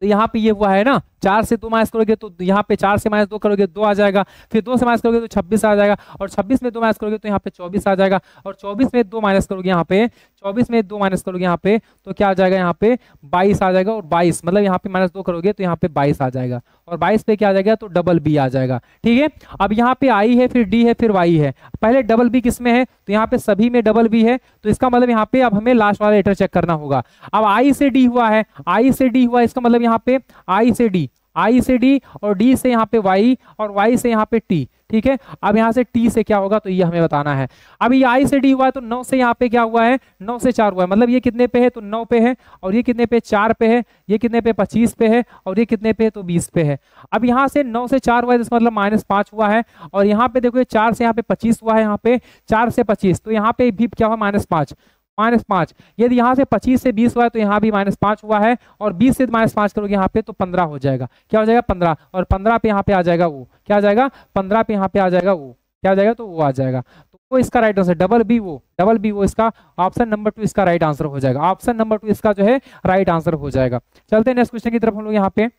तो यहाँ पे ये हुआ है ना, 4 से 2 माइनस करोगे तो यहाँ पे 4 से -2 करोगे 2 आ जाएगा, फिर 2 से माइनस करोगे तो 26 आ जाएगा, और 26 में 2 माइनस करोगे तो यहाँ पे 24 आ जाएगा, और 24 में 2 माइनस करोगे यहाँ पे, 24 में 2 माइनस करोगे यहाँ पे तो क्या आ जाएगा, यहाँ पे 22 आ जाएगा, और 22 मतलब यहाँ पे -2 करोगे तो यहाँ पे 22 आ जाएगा, और 22 पे क्या आ जाएगा, तो डबल बी आ जाएगा, ठीक है। अब यहाँ पे आई है, फिर डी है, फिर वाई है, पहले डबल बी किस में है, तो यहाँ पे सभी में डबल बी है, तो इसका मतलब यहाँ पे अब हमें लास्ट वाला लेटर चेक करना होगा। अब आई से डी हुआ है, आई से डी हुआ, इसका मतलब यहाँ पे आई से डी, आई से डी, और डी से यहाँ पे वाई, और वाई से यहाँ पे टी, ठीक है। अब यहाँ से टी से क्या होगा, तो ये हमें बताना है। अब ये आई से डी हुआ है तो 9 से यहाँ पे क्या हुआ है, 9 से 4 हुआ है, मतलब ये कितने पे है, तो 9 पे है, और ये कितने पे, 4 पे है, ये कितने पे, 25 पे है, और ये कितने पे, तो 20 पे है। अब यहाँ से 9 से 4 हुआ है, इसका मतलब -5 हुआ है, और यहाँ पे देखो 4 से यहाँ पे 25 हुआ है, यहाँ पे 4 से 25, तो यहाँ पे भी क्या हुआ, -5। यदि यहाँ से 25 से 20 हुआ है तो यहाँ भी -5 हुआ है, और 20 से -5 करोगे यहाँ पे तो 15 हो जाएगा, क्या हो जाएगा, 15, और 15 पे यहाँ पे आ जाएगा वो, क्या आ जाएगा, 15 पे यहाँ पे आ जाएगा वो, क्या आ जाएगा, तो वो आ जाएगा, तो वो इसका राइट आंसर, डबल बी वो इसका ऑप्शन नंबर 2 इसका राइट आंसर हो जाएगा, ऑप्शन नंबर 2 इसका जो है राइट आंसर हो जाएगा। चलते हैं नेक्स्ट क्वेश्चन की तरफ हम लोग। यहाँ पे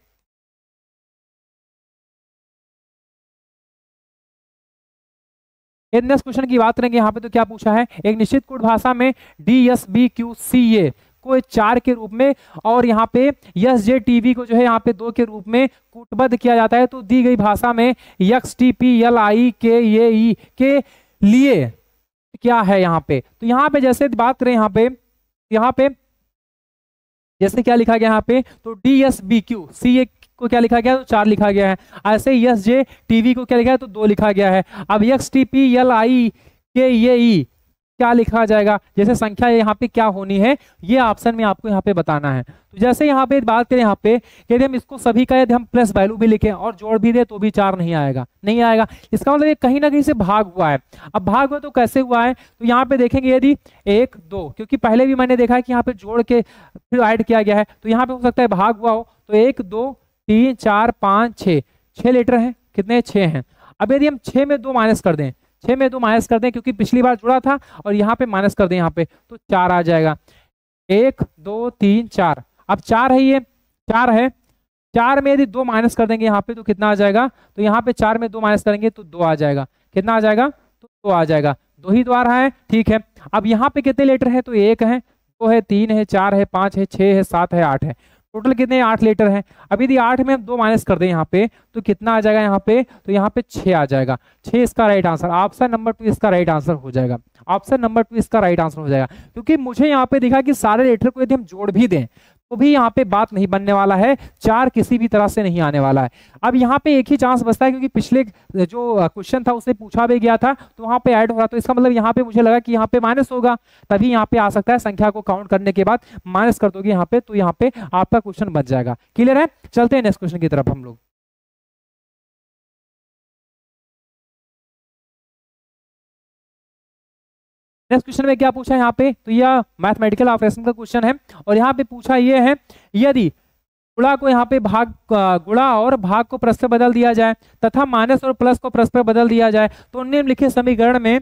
नेक्स्ट क्वेश्चन की बात करेंगे, यहाँ पे तो क्या पूछा है, एक निश्चित कोड भाषा में DSBQCA को 4 के रूप में, और यहाँ पे SJTV को जो है यहाँ पे 2 के रूप में कूटबद्ध किया जाता है, तो दी गई भाषा में XTPLIKAE के लिए क्या है यहाँ पे। तो यहाँ पे जैसे बात करें, यहाँ पे जैसे क्या लिखा गया यहाँ पे, तो DSBQCA को क्या लिखा गया, तो 4 लिखा गया है। ऐसे SJTV को क्या लिखा है, तो 2 लिखा गया है। अब XTPLIKAE क्या लिखा जाएगा, जैसे संख्या यहाँ पे क्या होनी है, ये ऑप्शन में आपको यहाँ पे बताना है। तो जैसे यहाँ पे बात करें, यहाँ पे यदि हम इसको सभी का यदि हम प्लस वैल्यू भी लिखें और जोड़ भी दे तो भी 4 नहीं आएगा, इसका मतलब ये कहीं ना कहीं से भाग हुआ है। अब भाग हुआ तो कैसे हुआ है, तो यहाँ पे देखेंगे यदि 1 2, क्योंकि पहले भी मैंने देखा है कि यहाँ पे जोड़ के फिर ऐड किया गया है, तो यहाँ पे हो सकता है भाग हुआ हो, तो 1 2 3 4 5 6 लेटर हैं, कितने, 6 हैं। अब यदि हम 6 में 2 माइनस कर दें, 6 में 2 माइनस कर दें क्योंकि पिछली बार जुड़ा था, और यहाँ पे माइनस कर दें यहाँ पे, तो 4 आ जाएगा। 1 2 3 4, अब 4 है, ये 4 है, 4 में यदि 2 माइनस कर देंगे यहाँ पे तो कितना आ जाएगा, तो यहाँ पे 4 में 2 माइनस करेंगे तो 2 आ जाएगा। कितना आ जाएगा, तो 2 आ जाएगा। 2 ही तो आ रहा है, ठीक है। अब यहाँ पे कितने लीटर है, तो 1 है, 2 है, 3 है, 4 है, 5 है, 6 है, 7 है, 8 है, टोटल कितने 8 लीटर है। अब यदि 8 में हम 2 माइनस कर दें यहाँ पे तो कितना आ जाएगा यहाँ पे, तो यहाँ पे 6 आ जाएगा। 6 इसका राइट आंसर, ऑप्शन नंबर 2 इसका राइट आंसर हो जाएगा। ऑप्शन नंबर 2 इसका राइट आंसर हो जाएगा, क्योंकि मुझे यहाँ पे दिखा कि सारे लीटर को यदि हम जोड़ भी दें तो भी यहाँ पे बात नहीं बनने वाला है, 4 किसी भी तरह से नहीं आने वाला है। अब यहाँ पे एक ही चांस बचता है, क्योंकि पिछले जो क्वेश्चन था उससे पूछा भी गया था तो वहां पे ऐड हो रहा, तो इसका मतलब यहाँ पे मुझे लगा कि यहाँ पे माइनस होगा, तभी यहाँ पे आ सकता है। संख्या को काउंट करने के बाद माइनस कर दोगे यहाँ पे, तो यहाँ पे आपका क्वेश्चन बच जाएगा। क्लियर है, चलते हैं नेक्स्ट क्वेश्चन की तरफ हम लोग। नेक्स्ट क्वेश्चन में क्या पूछा है यहाँ पे, तो यह मैथमेटिकल ऑपरेशन का क्वेश्चन है, और यहाँ पे पूछा ये है, यदि गुणा को यहाँ पे भाग, गुणा और भाग को प्लस पे बदल दिया जाए तथा माइनस और प्लस को प्लस पे बदल दिया जाए तो निम्नलिखित समीकरण में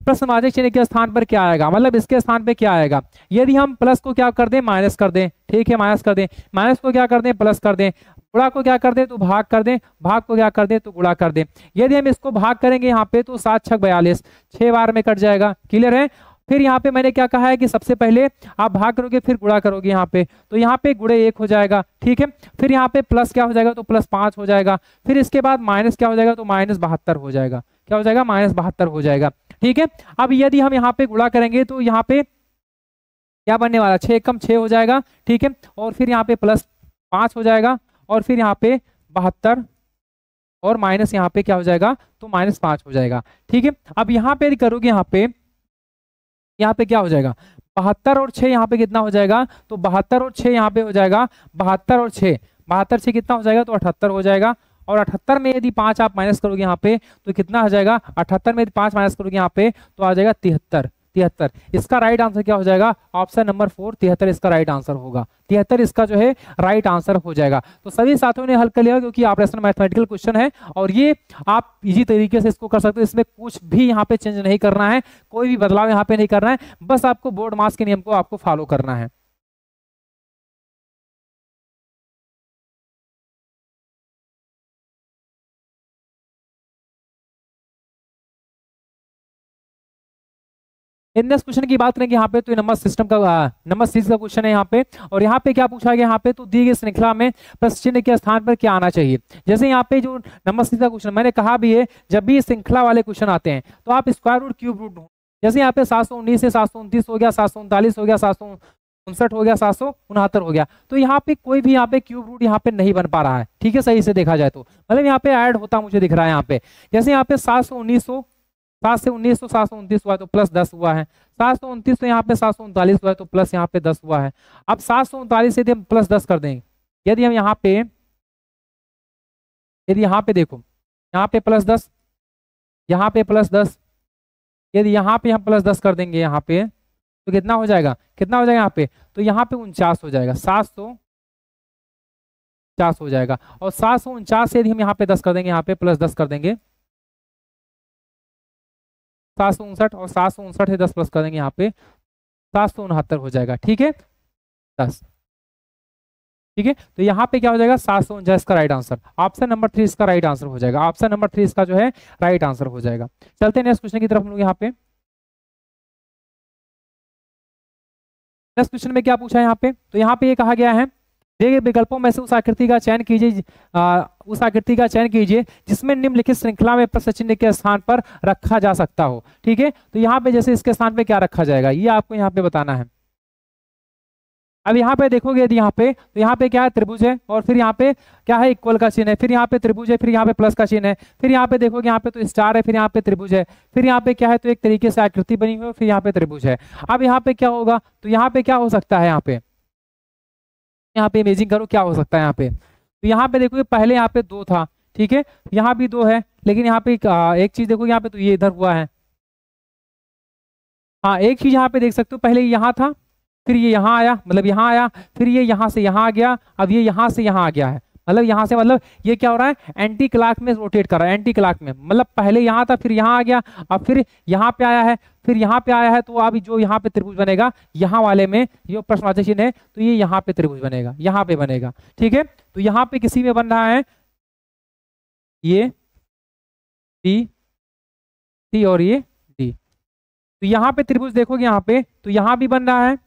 प्रश्नवाचक चिन्ह के स्थान पर क्या आएगा, मतलब इसके स्थान पे क्या आएगा। यदि हम प्लस को क्या कर दें, माइनस कर दें, ठीक है, माइनस कर दें, माइनस को क्या कर दें, प्लस कर दें, गुणा को क्या कर दें तो भाग कर दें, भाग को क्या कर दें तो गुणा कर दें। यदि हम इसको भाग करेंगे यहाँ पे तो 7 छक 42, 6 बार में कट जाएगा। क्लियर है। फिर यहाँ पे मैंने क्या कहा है कि सबसे पहले आप भाग करोगे फिर गुणा करोगे यहाँ पे, तो यहाँ पे गुणे 1 हो जाएगा, ठीक है। फिर यहाँ पे प्लस क्या हो जाएगा, तो प्लस 5 हो जाएगा। फिर इसके बाद माइनस क्या हो जाएगा, तो माइनस 72 हो जाएगा। क्या हो जाएगा, माइनस 72 हो जाएगा, ठीक है। अब यदि हम यहाँ पे गुणा करेंगे तो यहाँ पे क्या बनने वाला, 6 कम 6 हो जाएगा, ठीक है। और फिर यहाँ पे प्लस 5 हो जाएगा, और फिर यहाँ पे 72 और माइनस यहाँ पे क्या हो जाएगा, तो माइनस 5 हो जाएगा, ठीक है। अब यहाँ पे यदि करोगे यहाँ पे क्या हो जाएगा, 72 और 6 यहाँ पे कितना हो जाएगा, तो 72 और 6 यहाँ पे हो जाएगा, 72 और 6, 72 से कितना हो जाएगा, तो 78 हो जाएगा। और 78 में यदि 5 आप माइनस करोगे यहाँ पे तो कितना आ जाएगा, 78 में यदि 5 माइनस करोगे यहाँ पे तो आ जाएगा 73। 73 इसका राइट आंसर क्या हो जाएगा, ऑप्शन नंबर 4 73 इसका राइट आंसर होगा। 73 इसका जो है राइट आंसर हो जाएगा। तो सभी साथियों ने हल कर लिया, क्योंकि ऑपरेशन मैथमेटिकल क्वेश्चन है और ये आप इजी तरीके से इसको कर सकते हो। इसमें कुछ भी यहाँ पे चेंज नहीं करना है, कोई भी बदलाव यहाँ पे नहीं करना है, बस आपको बोर्ड मास के नियम को आपको फॉलो करना है। नेक्स्ट क्वेश्चन की बात करेंगे यहाँ पे, तो नंबर सिस्टम का नंबर 6 का क्वेश्चन है यहाँ पे। और यहाँ पे क्या पूछा गया यहाँ पे, तो दी गई श्रृंखला में प्लस चिन्ह के स्थान पर क्या आना चाहिए। जैसे यहाँ पे जो नंबर 6 का क्वेश्चन मैंने कहा भी है, जब भी श्रृंखला वाले क्वेश्चन आते हैं तो आप स्क्वायर रूट क्यूब रूट ढूंढो। जैसे यहाँ पे 719 से 729 हो गया, 739 हो गया, 759 हो गया, 769 हो गया, तो यहाँ पे कोई भी यहाँ पे क्यूब रूट यहाँ पे नहीं बन पा रहा है, ठीक है। सही से देखा जाए तो मतलब यहाँ पे ऐड होता मुझे दिख रहा है यहाँ पे। जैसे यहाँ पे 719 7 से 19 तो 729 हुआ है तो प्लस 10 हुआ है, 729 तो यहाँ पे 739 हुआ है तो प्लस यहाँ पे 10 हुआ है। अब 739 से यदि हम प्लस 10 कर देंगे, यदि हम यहाँ पे देखो, यहाँ पे प्लस 10, यहाँ पे प्लस 10, यदि यहाँ पे हम प्लस 10 कर देंगे यहाँ पे तो कितना हो जाएगा, कितना हो जाएगा यहाँ पे, तो यहाँ पे 49 हो जाएगा, 749 हो जाएगा। और 749 से यदि हम यहाँ पे 10 कर देंगे, यहाँ पे प्लस 10 कर देंगे 759, और 759 से 10 प्लस कर देंगे यहाँ पे 769 हो जाएगा, ठीक है 10, ठीक है। तो यहाँ पे क्या हो जाएगा, 749 का राइट आंसर, ऑप्शन नंबर 3 इसका राइट आंसर हो जाएगा। ऑप्शन नंबर 3 इसका जो है राइट आंसर हो जाएगा। चलते हैं नेक्स्ट क्वेश्चन की तरफ हम लोग। यहाँ पे नेक्स्ट क्वेश्चन में क्या पूछा है यहाँ पे, तो यहाँ पे ये कहा गया है, दिए गए विकल्पों में से उस आकृति का चयन कीजिए, जिसमें निम्नलिखित श्रृंखला में प्रश्न चिन्ह के स्थान पर रखा जा सकता हो, ठीक है। तो यहाँ पे जैसे इसके स्थान पे क्या रखा जाएगा ये आपको यहाँ पे बताना है। अब यहाँ पे देखोगे यदि यहाँ पे, तो यहाँ पे क्या है, त्रिभुज है, और फिर यहाँ पे क्या है, इक्वल का चिन्ह है, फिर यहाँ पे त्रिभुज है, फिर यहाँ पे प्लस का चिन्ह है, फिर यहाँ पे देखोगे यहाँ पे तो स्टार है, फिर यहाँ पे त्रिभुज है, फिर यहाँ पे क्या है, तो एक तरीके से आकृति बनी हुई है, फिर यहाँ पे त्रिभुज है। अब यहाँ पे क्या होगा, तो यहाँ पे क्या हो सकता है, यहाँ पे इमेजिंग करो क्या हो सकता है यहाँ पे। तो यहाँ पे देखो पहले यहाँ पे 2 था, ठीक है, यहाँ भी 2 है, लेकिन यहाँ पे एक चीज देखो यहाँ पे, तो ये इधर हुआ है। हाँ एक चीज यहाँ पे देख सकते हो, पहले यहाँ था, फिर ये यहाँ आया, मतलब यहाँ आया, फिर ये यहाँ से यहाँ आ गया, अब ये यहाँ से यहाँ आ गया है, मतलब यहाँ से मतलब ये क्या हो रहा है, एंटी क्लॉक में रोटेट कर रहा है, एंटी क्लॉक में, मतलब पहले यहाँ था फिर यहाँ आ गया, अब फिर यहाँ पे आया है, फिर यहाँ पे आया है, तो अब जो यहाँ पे त्रिभुज बनेगा यहाँ वाले में, ये प्रश्नवाचक चिन्ह है तो ये यहाँ पे त्रिभुज बनेगा, यहाँ पे बनेगा। ठीक है, तो यहाँ पे किसी में बन रहा है ये डी, सी और ये डी, तो यहाँ पे त्रिभुज देखोगे यहाँ पे, तो यहाँ भी बन रहा है,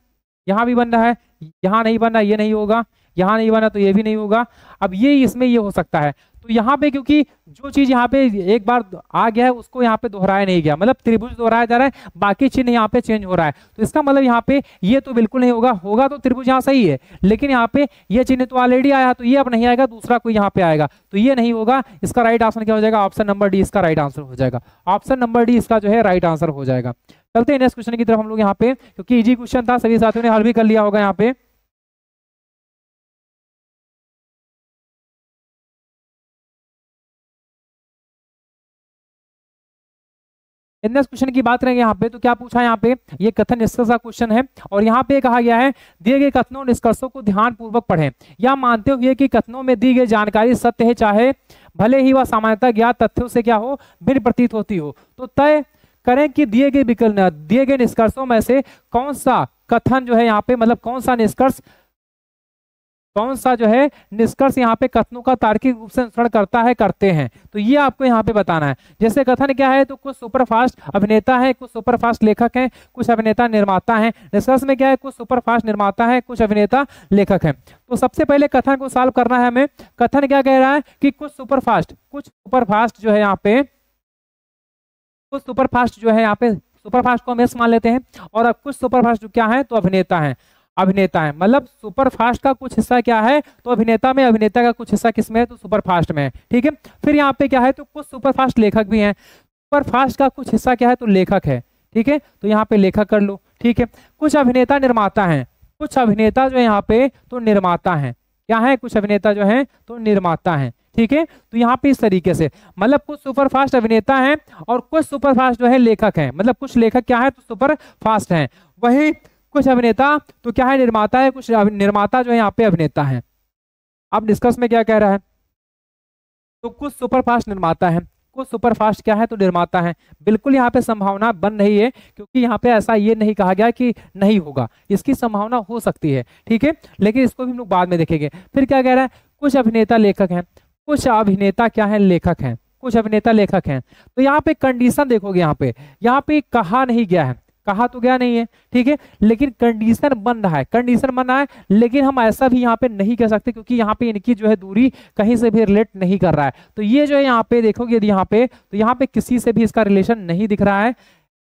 यहाँ भी बन रहा है, यहाँ नहीं बन रहा, ये नहीं होगा, यहाँ नहीं बना तो ये भी नहीं होगा। अब ये इसमें ये हो सकता है, तो यहाँ पे क्योंकि जो चीज यहाँ पे एक बार आ गया है उसको यहाँ पे दोहराया नहीं गया, मतलब त्रिभुज दोहराया जा रहा है, बाकी चिन्ह यहाँ पे चेंज हो रहा है, तो इसका मतलब यहाँ पे ये तो बिल्कुल नहीं होगा, होगा तो त्रिभुज यहाँ सही है, लेकिन यहाँ पे ये चिन्ह तो ऑलरेडी आया, तो ये अब नहीं आएगा, दूसरा कोई यहाँ पे आएगा, तो ये नहीं होगा। इसका राइट आंसर क्या हो जाएगा, ऑप्शन नंबर डी इसका राइट आंसर हो जाएगा, ऑप्शन नंबर डी इसका जो है राइट आंसर हो जाएगा। चलते हैं नेक्स्ट क्वेश्चन की तरफ हम लोग यहाँ पे, क्योंकि इजी क्वेश्चन था, सभी साथियों ने हल भी कर लिया होगा यहाँ पे। नेक्स्ट क्वेश्चन की बात करेंगे यहाँ पे, तो क्या पूछा है यहाँ पे, ये कथन निष्कर्ष का क्वेश्चन है, और यहाँ पे कहा गया है दिए गए कथनों निष्कर्षों को ध्यान पूर्वक पढ़ें, या मानते हुए कि कथनों में दी गई जानकारी सत्य है, चाहे भले ही वह सामान्यतः ज्ञात तथ्यों से क्या हो, भिन्न प्रतीत होती हो, तो तय करें कि दिए गए विकल्प, दिए गए निष्कर्षों में से कौन सा कथन जो है यहाँ पे, मतलब कौन सा निष्कर्ष, कौन सा जो है निष्कर्ष यहाँ पे कथनों का तार्किक रूप से अनुसरण करता है, करते हैं, तो ये आपको यहाँ पे बताना है। जैसे कथन क्या है, तो कुछ सुपरफास्ट अभिनेता है, कुछ सुपरफास्ट लेखक हैं, कुछ अभिनेता निर्माता हैं। निष्कर्ष में क्या है, कुछ सुपरफास्ट निर्माता है, कुछ अभिनेता लेखक हैं। तो सबसे पहले कथन को सॉल्व करना है हमें। कथन क्या कह रहा है कि कुछ सुपरफास्ट जो है यहाँ पे, कुछ सुपरफास्ट जो है यहाँ पे, सुपरफास्ट को हम एस मान लेते हैं, और अब कुछ सुपरफास्ट जो क्या है, तो अभिनेता है, अभिनेता है, मतलब सुपरफास्ट का कुछ हिस्सा क्या है, तो अभिनेता में, अभिनेता का कुछ हिस्सा किसमें है, तो सुपरफास्ट में है। ठीक है, फिर यहाँ पे क्या है, तो कुछ सुपरफास्ट लेखक भी हैं, सुपरफास्ट का कुछ हिस्सा क्या है, तो लेखक है। ठीक है, तो यहाँ पे लेखक कर लो। ठीक है, कुछ अभिनेता निर्माता हैं, कुछ अभिनेता जो है यहाँ पे तो निर्माता हैं, क्या है, कुछ अभिनेता जो है तो निर्माता हैं। ठीक है, तो यहाँ पे इस तरीके से, मतलब कुछ सुपरफास्ट अभिनेता हैं और कुछ सुपरफास्ट जो है लेखक हैं, मतलब कुछ लेखक क्या है, तो सुपरफास्ट हैं, वही कुछ अभिनेता तो क्या है, निर्माता है, कुछ निर्माता जो है यहाँ पे अभिनेता है। अब डिस्कस में क्या कह रहा है, तो कुछ सुपरफास्ट निर्माता है, कुछ सुपरफास्ट क्या है, तो निर्माता है। बिल्कुल यहाँ पे संभावना बन रही है, क्योंकि यहाँ पे ऐसा ये नहीं कहा गया कि नहीं होगा, इसकी संभावना हो सकती है। ठीक है, लेकिन इसको भी हम लोग बाद में देखेंगे। फिर क्या कह रहा है, कुछ अभिनेता लेखक हैं, कुछ अभिनेता क्या है, लेखक हैं, कुछ अभिनेता लेखक हैं। तो यहाँ पे कंडीशन देखोगे, यहाँ पे कहा नहीं गया है, कहा तो गया नहीं है। ठीक है, लेकिन कंडीशन बन रहा है, कंडीशन बन रहा है, लेकिन हम ऐसा भी यहाँ पे नहीं कह सकते, क्योंकि यहाँ पे इनकी जो है दूरी कहीं से भी रिलेट नहीं कर रहा है। तो ये जो है यहाँ पे देखोगे, यदि यहाँ पे, तो यहाँ पे किसी से भी इसका रिलेशन नहीं दिख रहा है,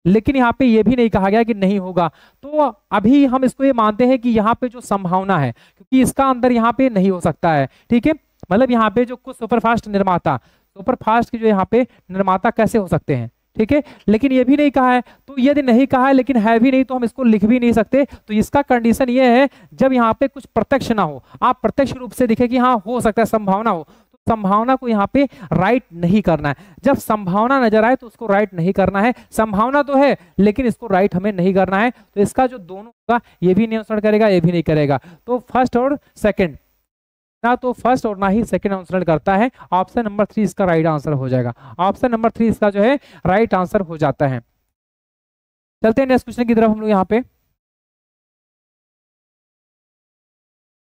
लेकिन यहाँ पे ये भी नहीं कहा गया कि नहीं होगा। तो अभी हम इसको ये मानते हैं कि यहाँ पे जो संभावना है, क्योंकि इसका अंदर यहाँ पे नहीं हो सकता है। ठीक है, मतलब यहाँ पे जो कुछ सुपरफास्ट निर्माता, सुपरफास्ट के जो यहाँ पे निर्माता कैसे हो सकते हैं। ठीक है, लेकिन ये भी नहीं कहा है, तो यदि नहीं कहा है लेकिन है भी नहीं, तो हम इसको लिख भी नहीं सकते। तो इसका कंडीशन ये है, जब यहाँ पे कुछ प्रत्यक्ष ना हो, आप प्रत्यक्ष रूप से दिखे कि हाँ हो सकता है, संभावना हो, तो संभावना को यहाँ पे राइट नहीं करना है। जब संभावना नजर आए तो उसको राइट नहीं करना है, संभावना तो है लेकिन इसको राइट हमें नहीं करना है। तो इसका जो दोनों होगा, ये भी नहीं अनुसरण करेगा, ये भी नहीं करेगा। तो फर्स्ट और सेकेंड, ना तो फर्स्ट और ना ही सेकंड अनुसरण करता है। ऑप्शन नंबर 3 इसका राइट आंसर हो जाएगा, ऑप्शन नंबर 3 इसका जो है राइट आंसर हो जाता है। चलते हैं नेक्स्ट क्वेश्चन की तरफ हम लोग यहाँ पे।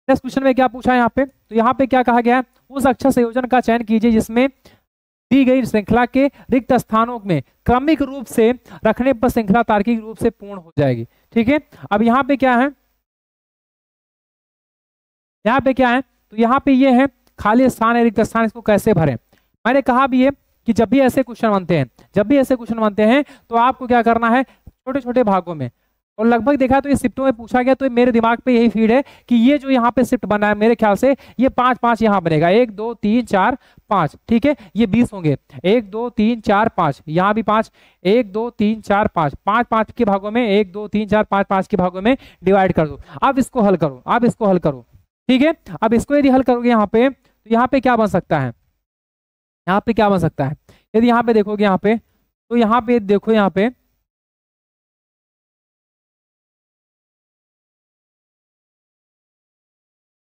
नेक्स्ट क्वेश्चन में क्या पूछा है यहाँ पे, तो यहाँ पे क्या कहा गया है, उस अक्षर संयोजन का चयन कीजिए जिसमें दी गई श्रृंखला के रिक्त स्थानों में क्रमिक रूप से रखने पर श्रृंखला तार्किक रूप से पूर्ण हो जाएगी। ठीक है, अब यहाँ पे क्या है, यहाँ पे क्या है, तो यहाँ पे ये है खाली स्थान है, रिक्त स्थान, इसको कैसे भरें। मैंने कहा भी है कि जब भी ऐसे क्वेश्चन बनते हैं, जब भी ऐसे क्वेश्चन बनते हैं, तो आपको क्या करना है, छोटे छोटे भागों में, और लगभग देखा तो ये शिफ्टों में पूछा गया, तो मेरे दिमाग पे यही फीड है कि ये जो यहाँ पे शिफ्ट बना है, मेरे ख्याल से ये 5 5 यहाँ बनेगा, 1 2 3 4 5। ठीक है, ये 20 होंगे, 1 2 3 4 5, यहाँ भी 5, 1 2 3 4 5, 5 5 के भागों में, 1 2 3 4 5 5 के भागों में डिवाइड कर दो। अब इसको हल करो, अब इसको हल करो। ठीक है, अब इसको यदि हल करोगे यहाँ पे, तो यहाँ पे क्या बन सकता है, यहाँ पे क्या बन सकता है, यदि यहाँ पे देखोगे यहाँ पे, तो यहाँ पे देखो, यहाँ पे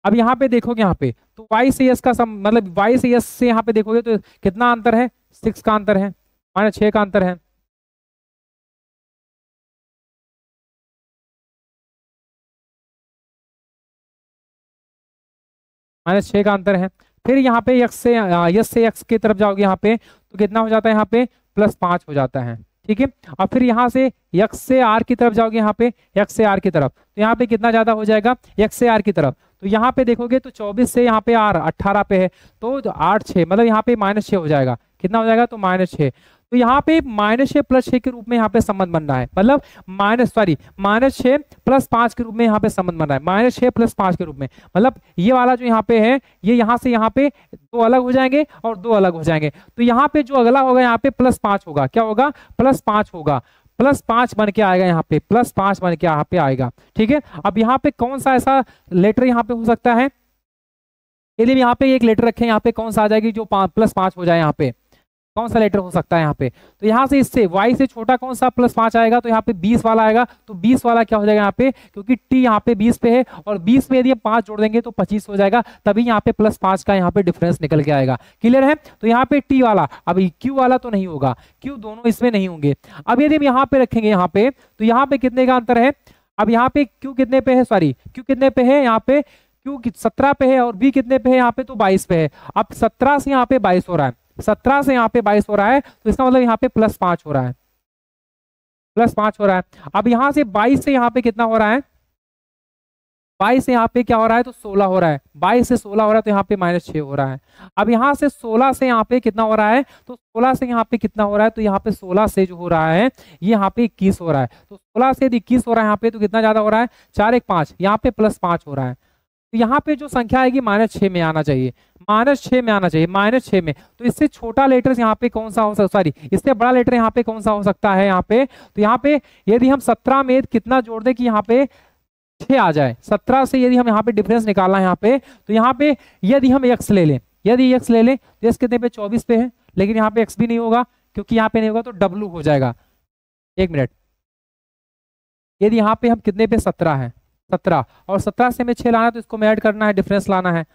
अब यहाँ पे देखोगे यहाँ पे तो y से s का मतलब y से s से यहाँ पे देखोगे तो कितना अंतर है, 6 का अंतर है, -6 का अंतर है। -6 का अंतर है। फिर यहाँ पे x से यस से x की तरफ जाओगे यहाँ पे तो कितना हो जाता है, यहाँ पे +5 हो जाता है, ठीक है। और फिर यहाँ से x से r की तरफ जाओगे यहाँ पे, x से r की तरफ तो यहाँ पे कितना ज्यादा हो जाएगा, x से r की तरफ। तो यहाँ पे देखोगे तो 24 से यहाँ पे r 18 पे है तो 8 6 मतलब यहाँ पे -6 हो जाएगा, कितना हो जाएगा तो -6। तो यहाँ पे -6 + 6 के रूप में यहाँ पे संबंध बन रहा है, मतलब -6 + 5 के रूप में यहाँ पे संबंध बन रहा है, -6 + 5 के रूप में। मतलब ये वाला जो यहाँ पे है ये यहाँ से यहाँ पे दो अलग हो जाएंगे और दो अलग हो जाएंगे। तो यहाँ पे जो अगला होगा यहाँ पे +5 होगा, क्या होगा, +5 होगा, +5 बन के आएगा यहाँ पे, +5 बन के यहाँ पे आएगा, ठीक है। अब यहाँ पे कौन सा ऐसा लेटर यहाँ पे हो सकता है, यदि यहाँ पे एक लेटर रखें यहाँ पे कौन सा आ जाएगी जो +5 हो जाए, यहाँ पे कौन सा लेटर हो सकता है यहाँ पे। तो यहाँ से इससे y से छोटा कौन सा +5 आएगा, तो यहाँ पे 20 वाला आएगा। तो 20 वाला क्या हो जाएगा यहाँ पे, क्योंकि t यहाँ पे 20 पे है और 20 में यदि हम 5 जोड़ देंगे तो 25 हो जाएगा, तभी यहाँ पे +5 का यहाँ पे डिफरेंस निकल के आएगा। क्लियर है। तो यहाँ पे t वाला, अब q वाला तो नहीं होगा, q दोनों इसमें नहीं होंगे। अब यदि हम यहाँ पे रखेंगे यहाँ पे तो यहाँ पे कितने का अंतर है, अब यहाँ पे q कितने पे है, सॉरी q कितने पे है, यहाँ पे q 17 पे है और b कितने पे है यहाँ पे, तो 22 पे है। अब 17 से यहाँ पे 22 हो रहा है, 17 से यहाँ पे 22 हो रहा है, तो इसका मतलब यहाँ पे +5 हो रहा है, +5 हो रहा है। अब यहाँ से 22 से यहाँ पे कितना हो रहा है, 22 से यहाँ पे क्या हो रहा है, तो 16 हो रहा है, 22 से 16 हो रहा है तो यहाँ पे -6 हो रहा है। अब यहाँ से 16 से यहाँ पे कितना हो रहा है, तो 16 से यहाँ पे कितना हो रहा है, तो यहाँ पे 16 से जो हो रहा है ये यहाँ पे 21 हो रहा है। तो 16 से यदि 21 हो रहा है यहाँ पे तो कितना ज्यादा हो रहा है, 4 1 5, यहाँ पे +5 हो रहा है। तो यहाँ पे जो संख्या आएगी -6 में आना चाहिए, -6 में आना चाहिए, -6 में। तो इससे छोटा लेटर यहाँ पे कौन सा हो सकता, सॉरी इससे बड़ा लेटर यहाँ पे कौन सा हो सकता है यहाँ पे, तो यहाँ पे यदि हम 17 में कितना जोड़ दें कि यहाँ पे 6 आ जाए, 17 से यदि हम यहाँ पे डिफरेंस निकालना है यहाँ पे, तो यहाँ पे यदि हम x ले लें, यदि x ले लें तो x कितने पे 24 पे है, लेकिन यहाँ पे x भी नहीं होगा, क्योंकि यहाँ पे नहीं होगा तो w हो जाएगा। 1 मिनट, यदि यहाँ पे हम कितने पे 17 है, 17 और 17 से हमें 6 लाना है तो इसको में ऐड करना है, डिफरेंस लाना है,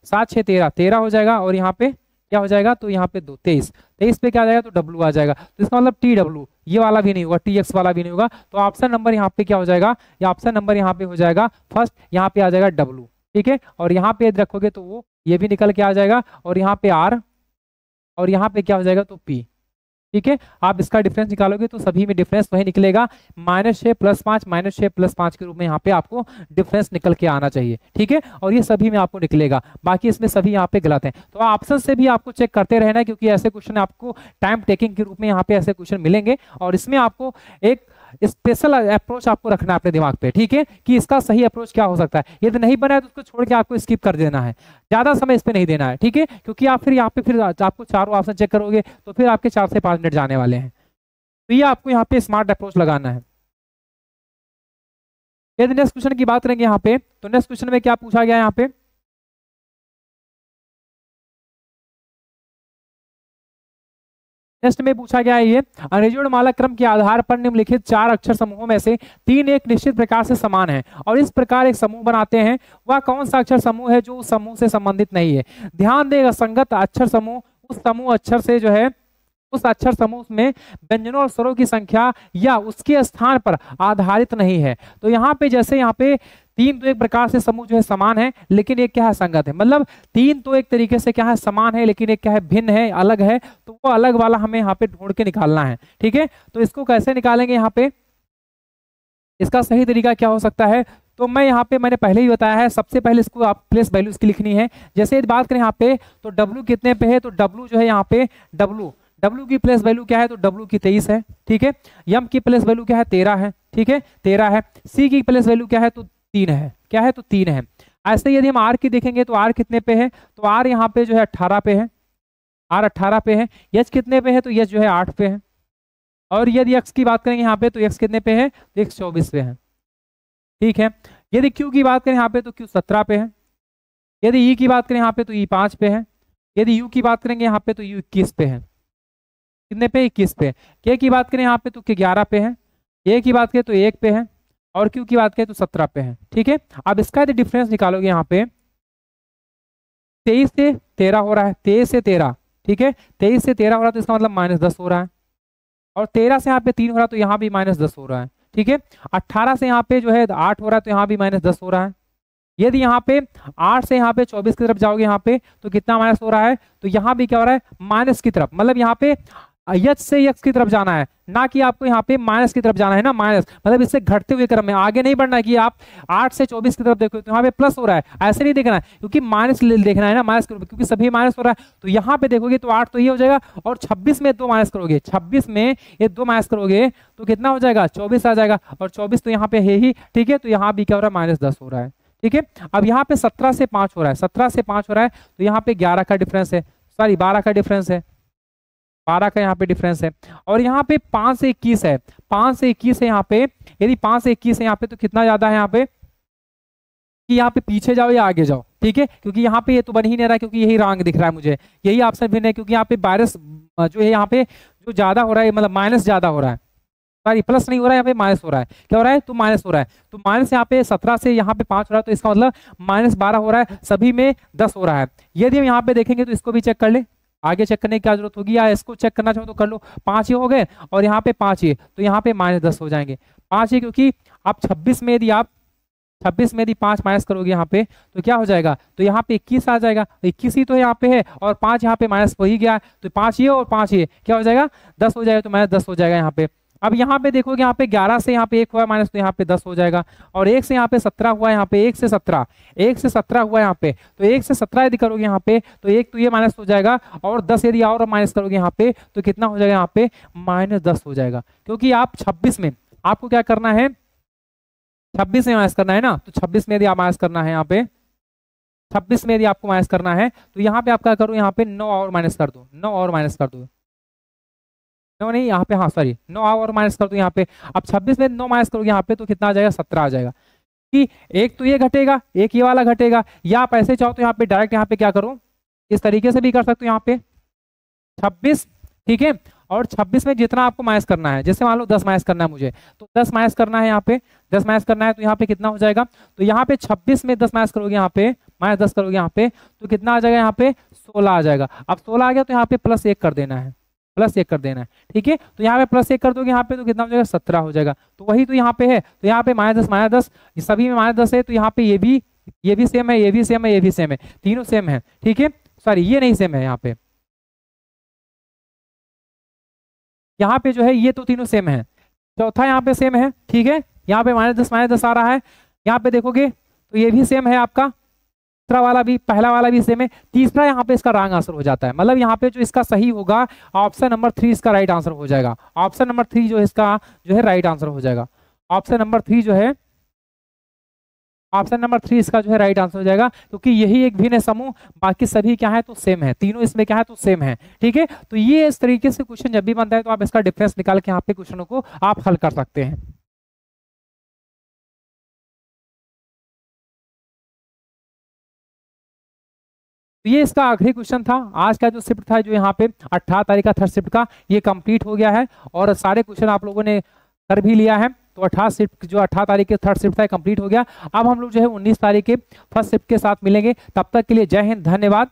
7 6 13 13 हो जाएगा और यहाँ पे क्या हो जाएगा, तो यहाँ पे 2 23 23 पे क्या आ जाएगा, तो w आ जाएगा। तो इसका मतलब TW, ये वाला भी नहीं होगा, TX वाला भी नहीं होगा। तो ऑप्शन नंबर यहाँ पे क्या हो जाएगा, या ऑप्शन नंबर यहाँ पे हो जाएगा फर्स्ट, यहाँ पे आ जाएगा W, ठीक है। और यहाँ पे यदि रखोगे तो वो ये भी निकल के आ जाएगा और यहाँ पे R और यहाँ पे क्या हो जाएगा, तो P, ठीक है। आप इसका डिफरेंस निकालोगे तो सभी में डिफरेंस वही निकलेगा, -6 + 5, -6 + 5 के रूप में यहाँ पे आपको डिफरेंस निकल के आना चाहिए, ठीक है। और ये सभी में आपको निकलेगा, बाकी इसमें सभी यहाँ पे गलत हैं। तो ऑप्शन से भी आपको चेक करते रहना है, क्योंकि ऐसे क्वेश्चन आपको टाइम टेकिंग के रूप में यहाँ पे ऐसे क्वेश्चन मिलेंगे और इसमें आपको एक स्पेशल अप्रोच आपको रखना है अपने दिमाग पे, ठीक है, कि इसका सही अप्रोच क्या हो सकता है। यदि नहीं बना है तो उसको छोड़ के आपको स्किप कर देना है, ज्यादा समय इस पे नहीं देना है, ठीक है। क्योंकि आप फिर यहाँ पे फिर आपको चारों ऑप्शन चेक करोगे तो फिर आपके 4 से 5 मिनट जाने वाले हैं। तो ये आपको यहाँ पे स्मार्ट अप्रोच लगाना है। यदि नेक्स्ट क्वेश्चन की बात करेंगे यहाँ पे, तो नेक्स्ट क्वेश्चन में क्या पूछा गया है यहाँ पे, नेक्स्ट में पूछा गया है ये, अंग्रेजी वर्णमाला क्रम के आधार पर निम्नलिखित 4 अक्षर समूहों में से 3 एक निश्चित प्रकार से समान है और इस प्रकार एक समूह बनाते हैं, वह कौन सा अक्षर समूह है जो उस समूह से संबंधित नहीं है। ध्यान देगा, संगत अक्षर समूह उस समूह अक्षर से जो है उस अक्षर समूह में व्यंजनों और स्वरों की संख्या या उसके स्थान पर आधारित नहीं है। तो यहाँ पे जैसे यहाँ पे 3 तो एक प्रकार से समूह जो है समान है, लेकिन एक क्या है, संगत है। मतलब 3 तो एक तरीके से क्या है, समान है, लेकिन एक क्या है, भिन्न है, अलग है। तो वो अलग वाला हमें यहाँ पे ढूंढ के निकालना है, ठीक है। तो इसको कैसे निकालेंगे यहाँ पे, इसका सही तरीका क्या हो सकता है, तो मैं यहाँ पे मैंने पहले ही बताया है, सबसे पहले इसको आप प्लेस वैल्यू इसकी लिखनी है। जैसे यदि बात करें यहाँ पे तो W कितने पे है, तो W जो है यहाँ पे W की प्लेस वैल्यू क्या है, तो W की 23 है, ठीक है। M की प्लेस वैल्यू क्या है, 13 है, ठीक है, 13 है। C की प्लेस वैल्यू क्या है, तो 3 है, क्या है, तो 3 है। ऐसे यदि हम R की देखेंगे तो R कितने पे है, तो R यहाँ पे जो है 18 पे है, R 18 पे है। H कितने पे है, तो H जो है 8 पे है। और यदि X की बात करेंगे यहाँ पे तो X कितने पे है, तो X 24 पे है, ठीक है। यदि Q की बात करें यहाँ पे तो Q 17 पे है। यदि E की बात करें यहाँ पे तो E 5 पे है। यदि U की बात करेंगे यहाँ पे तो U 21 पे है, कितने पे, 21 पे। K की बात करें यहाँ पे तो K 11 पे है। A की बात करें तो 1 पे है और Q की बात करें तो 17 पे है, ठीक है। अब इसका यदि डिफरेंस निकालोगे यहाँ पे 23 से 13 हो रहा है, 23 से 13, ठीक है, 23 से 13 हो रहा है तो इसका मतलब -10 हो रहा है, और 13 से यहाँ पे 3 हो रहा है तो यहाँ भी -10 हो रहा है, ठीक है। 18 से यहाँ पे जो है 8 हो रहा है तो यहाँ भी -10 हो रहा है। यदि यहाँ पे 8 से यहाँ पे 24 की तरफ जाओगे यहाँ पे तो कितना माइनस हो रहा है, तो यहाँ भी क्या हो रहा है, माइनस की तरफ, मतलब यहाँ पे यक्स से यक्स की तरफ जाना है, ना कि आपको यहाँ पे माइनस की तरफ जाना है ना, माइनस मतलब इससे घटते हुए क्रम में आगे नहीं बढ़ना है कि आप 8 से 24 की तरफ देखो तो यहाँ पे प्लस हो रहा है, ऐसे नहीं देखना है, क्योंकि माइनस देखना है ना, माइनस क्योंकि सभी माइनस हो रहा है, तो यहाँ पे देखोगे तो 8 तो ये हो जाएगा, और 26 में 2 माइनस करोगे, 26 में ये 2 माइनस करोगे तो कितना हो जाएगा, 24 आ जाएगा, और 24 तो यहाँ पे है ही, ठीक है, तो यहाँ भी क्या हो रहा है, -10 हो रहा है, ठीक है। अब यहाँ पे 17 से 5 हो रहा है, 17 से 5 हो रहा है तो यहाँ पे 11 का डिफरेंस है, सॉरी 12 का डिफरेंस है, 12 का यहाँ पे डिफरेंस है, और यहाँ पे 5 से 21 है, 5 से 21 है यहाँ पे, यदि 5 से 21 है यहाँ पे तो कितना ज्यादा है यहाँ पे, कि यहाँ पे पीछे जाओ या आगे जाओ, ठीक है, क्योंकि यहाँ पे ये तो बन ही नहीं रहा है, क्योंकि यही रंग दिख रहा है मुझे, यही ऑप्शन भिन्न है, क्योंकि यहाँ पे वायरस जो है यहाँ पे जो ज्यादा हो रहा है, मतलब माइनस ज्यादा हो रहा है, सॉरी प्लस नहीं हो रहा है, यहाँ पे माइनस हो रहा है, क्या हो रहा है, तो माइनस हो रहा है, तो माइनस यहाँ पे 17 से यहाँ पे 5 हो रहा है तो इसका मतलब -12 हो रहा है, सभी में 10 हो रहा है। यदि हम यहाँ पे देखेंगे तो इसको भी चेक कर ले, आगे चेक करने की क्या जरूरत होगी, या इसको चेक करना चाहो तो कर लो, 5 ये हो गए और यहाँ पे 5 ये, तो यहाँ पे -10 हो जाएंगे, 5 ये, क्योंकि आप 26 में यदि 5 माइनस करोगे यहाँ पे तो क्या हो जाएगा, तो यहाँ पे 21 आ जाएगा, 21 ही तो यहाँ पे है, और 5 यहाँ पे माइनस हो ही गया, तो 5 ये और 5 ये क्या हो जाएगा, 10 हो जाएगा, तो -10 हो जाएगा यहाँ पे। अब यहाँ पे देखोगे यहाँ पे 11 से यहाँ पे 1 हुआ माइनस तो यहाँ पे 10 हो जाएगा, और 1 से यहाँ पे 17 हुआ, यहाँ पे 1 से 17 हुआ यहाँ पे, तो 1 से 17 यदि करोगे यहाँ पे तो 1 तो ये माइनस हो जाएगा, और 10 यदि और माइनस करोगे यहाँ पे तो कितना हो जाएगा, यहाँ पे -10 हो जाएगा, क्योंकि आप 26 में आपको क्या करना है, 26 में माइनस करना है ना, तो 26 में यदि आप माइनस करना है यहाँ पे, 26 में यदि आपको माइनस करना है तो यहाँ पे आप क्या करो, यहाँ पे 9 और माइनस कर दो, 9 और माइनस कर दो, 9 नहीं यहाँ पे, हाँ सॉरी 9 और माइनस कर दो यहाँ पे, अब 26 में 9 माइनस करोगे यहाँ पे तो कितना आ जाएगा, 17 आ जाएगा, कि एक तो ये घटेगा, एक ये वाला घटेगा, या आप ऐसे चाहो तो यहाँ पे डायरेक्ट यहाँ पे क्या करो, इस तरीके से भी कर सकते हो, यहाँ पे 26, ठीक है, और 26 में जितना आपको माइनस करना है, जैसे मान लो 10 माइनस करना है मुझे, तो 10 माइनस करना है यहाँ पे, 10 माइनस करना है तो यहाँ पे कितना हो जाएगा, तो यहाँ पे 26 में 10 माइनस करोगे यहाँ पे, -10 करोगे यहाँ पे तो कितना आ जाएगा, यहाँ पे 16 आ जाएगा। अब 16 आ गया तो यहाँ पे +1 कर देना है, +1 कर देना है, ठीक है, तो यहाँ पे +1 कर दोगे यहाँ पे तो कितना हो जाएगा, 17 हो जाएगा, तो वही तो यहाँ पे है, तो यहाँ पे -10 सभी में -10 है, तो यहाँ पे ये भी सेम है, ये भी सेम है, ये भी सेम है, तीनों सेम है, ठीक है, सॉरी ये नहीं सेम है, यहाँ पे जो है ये तो तीनों सेम है, चौथा यहाँ पे सेम है, ठीक है, यहाँ पे -10 आ रहा है, यहाँ पे देखोगे तो ये भी सेम है आपका, दूसरा वाला भी, पहला वाला भी सेम है, तीसरा यहाँ पे इसका रॉन्ग आंसर हो जाता है, मतलब यहाँ पे जो इसका सही होगा ऑप्शन नंबर 3 इसका राइट आंसर हो जाएगा, ऑप्शन नंबर 3 जो है इसका जो है राइट आंसर हो जाएगा, ऑप्शन नंबर 3 जो है, ऑप्शन नंबर 3 इसका जो है राइट आंसर हो जाएगा, क्योंकि यही एक भिन्न समूह, बाकी सभी क्या है तो सेम है, तीनों इसमें क्या है तो सेम है, ठीक है, तो ये इस तरीके से क्वेश्चन जब भी बनता है तो आप इसका डिफरेंस निकाल के यहाँ पे क्वेश्चनों को आप हल कर सकते हैं। तो ये इसका आखिरी क्वेश्चन था, आज का जो शिफ्ट था जो यहाँ पे 18 तारीख का थर्ड शिफ्ट का, ये कंप्लीट हो गया है, और सारे क्वेश्चन आप लोगों ने कर भी लिया है, तो 18 तारीख के थर्ड शिफ्ट था कंप्लीट हो गया। अब हम लोग जो है 19 तारीख के फर्स्ट शिफ्ट के साथ मिलेंगे, तब तक के लिए जय हिंद, धन्यवाद।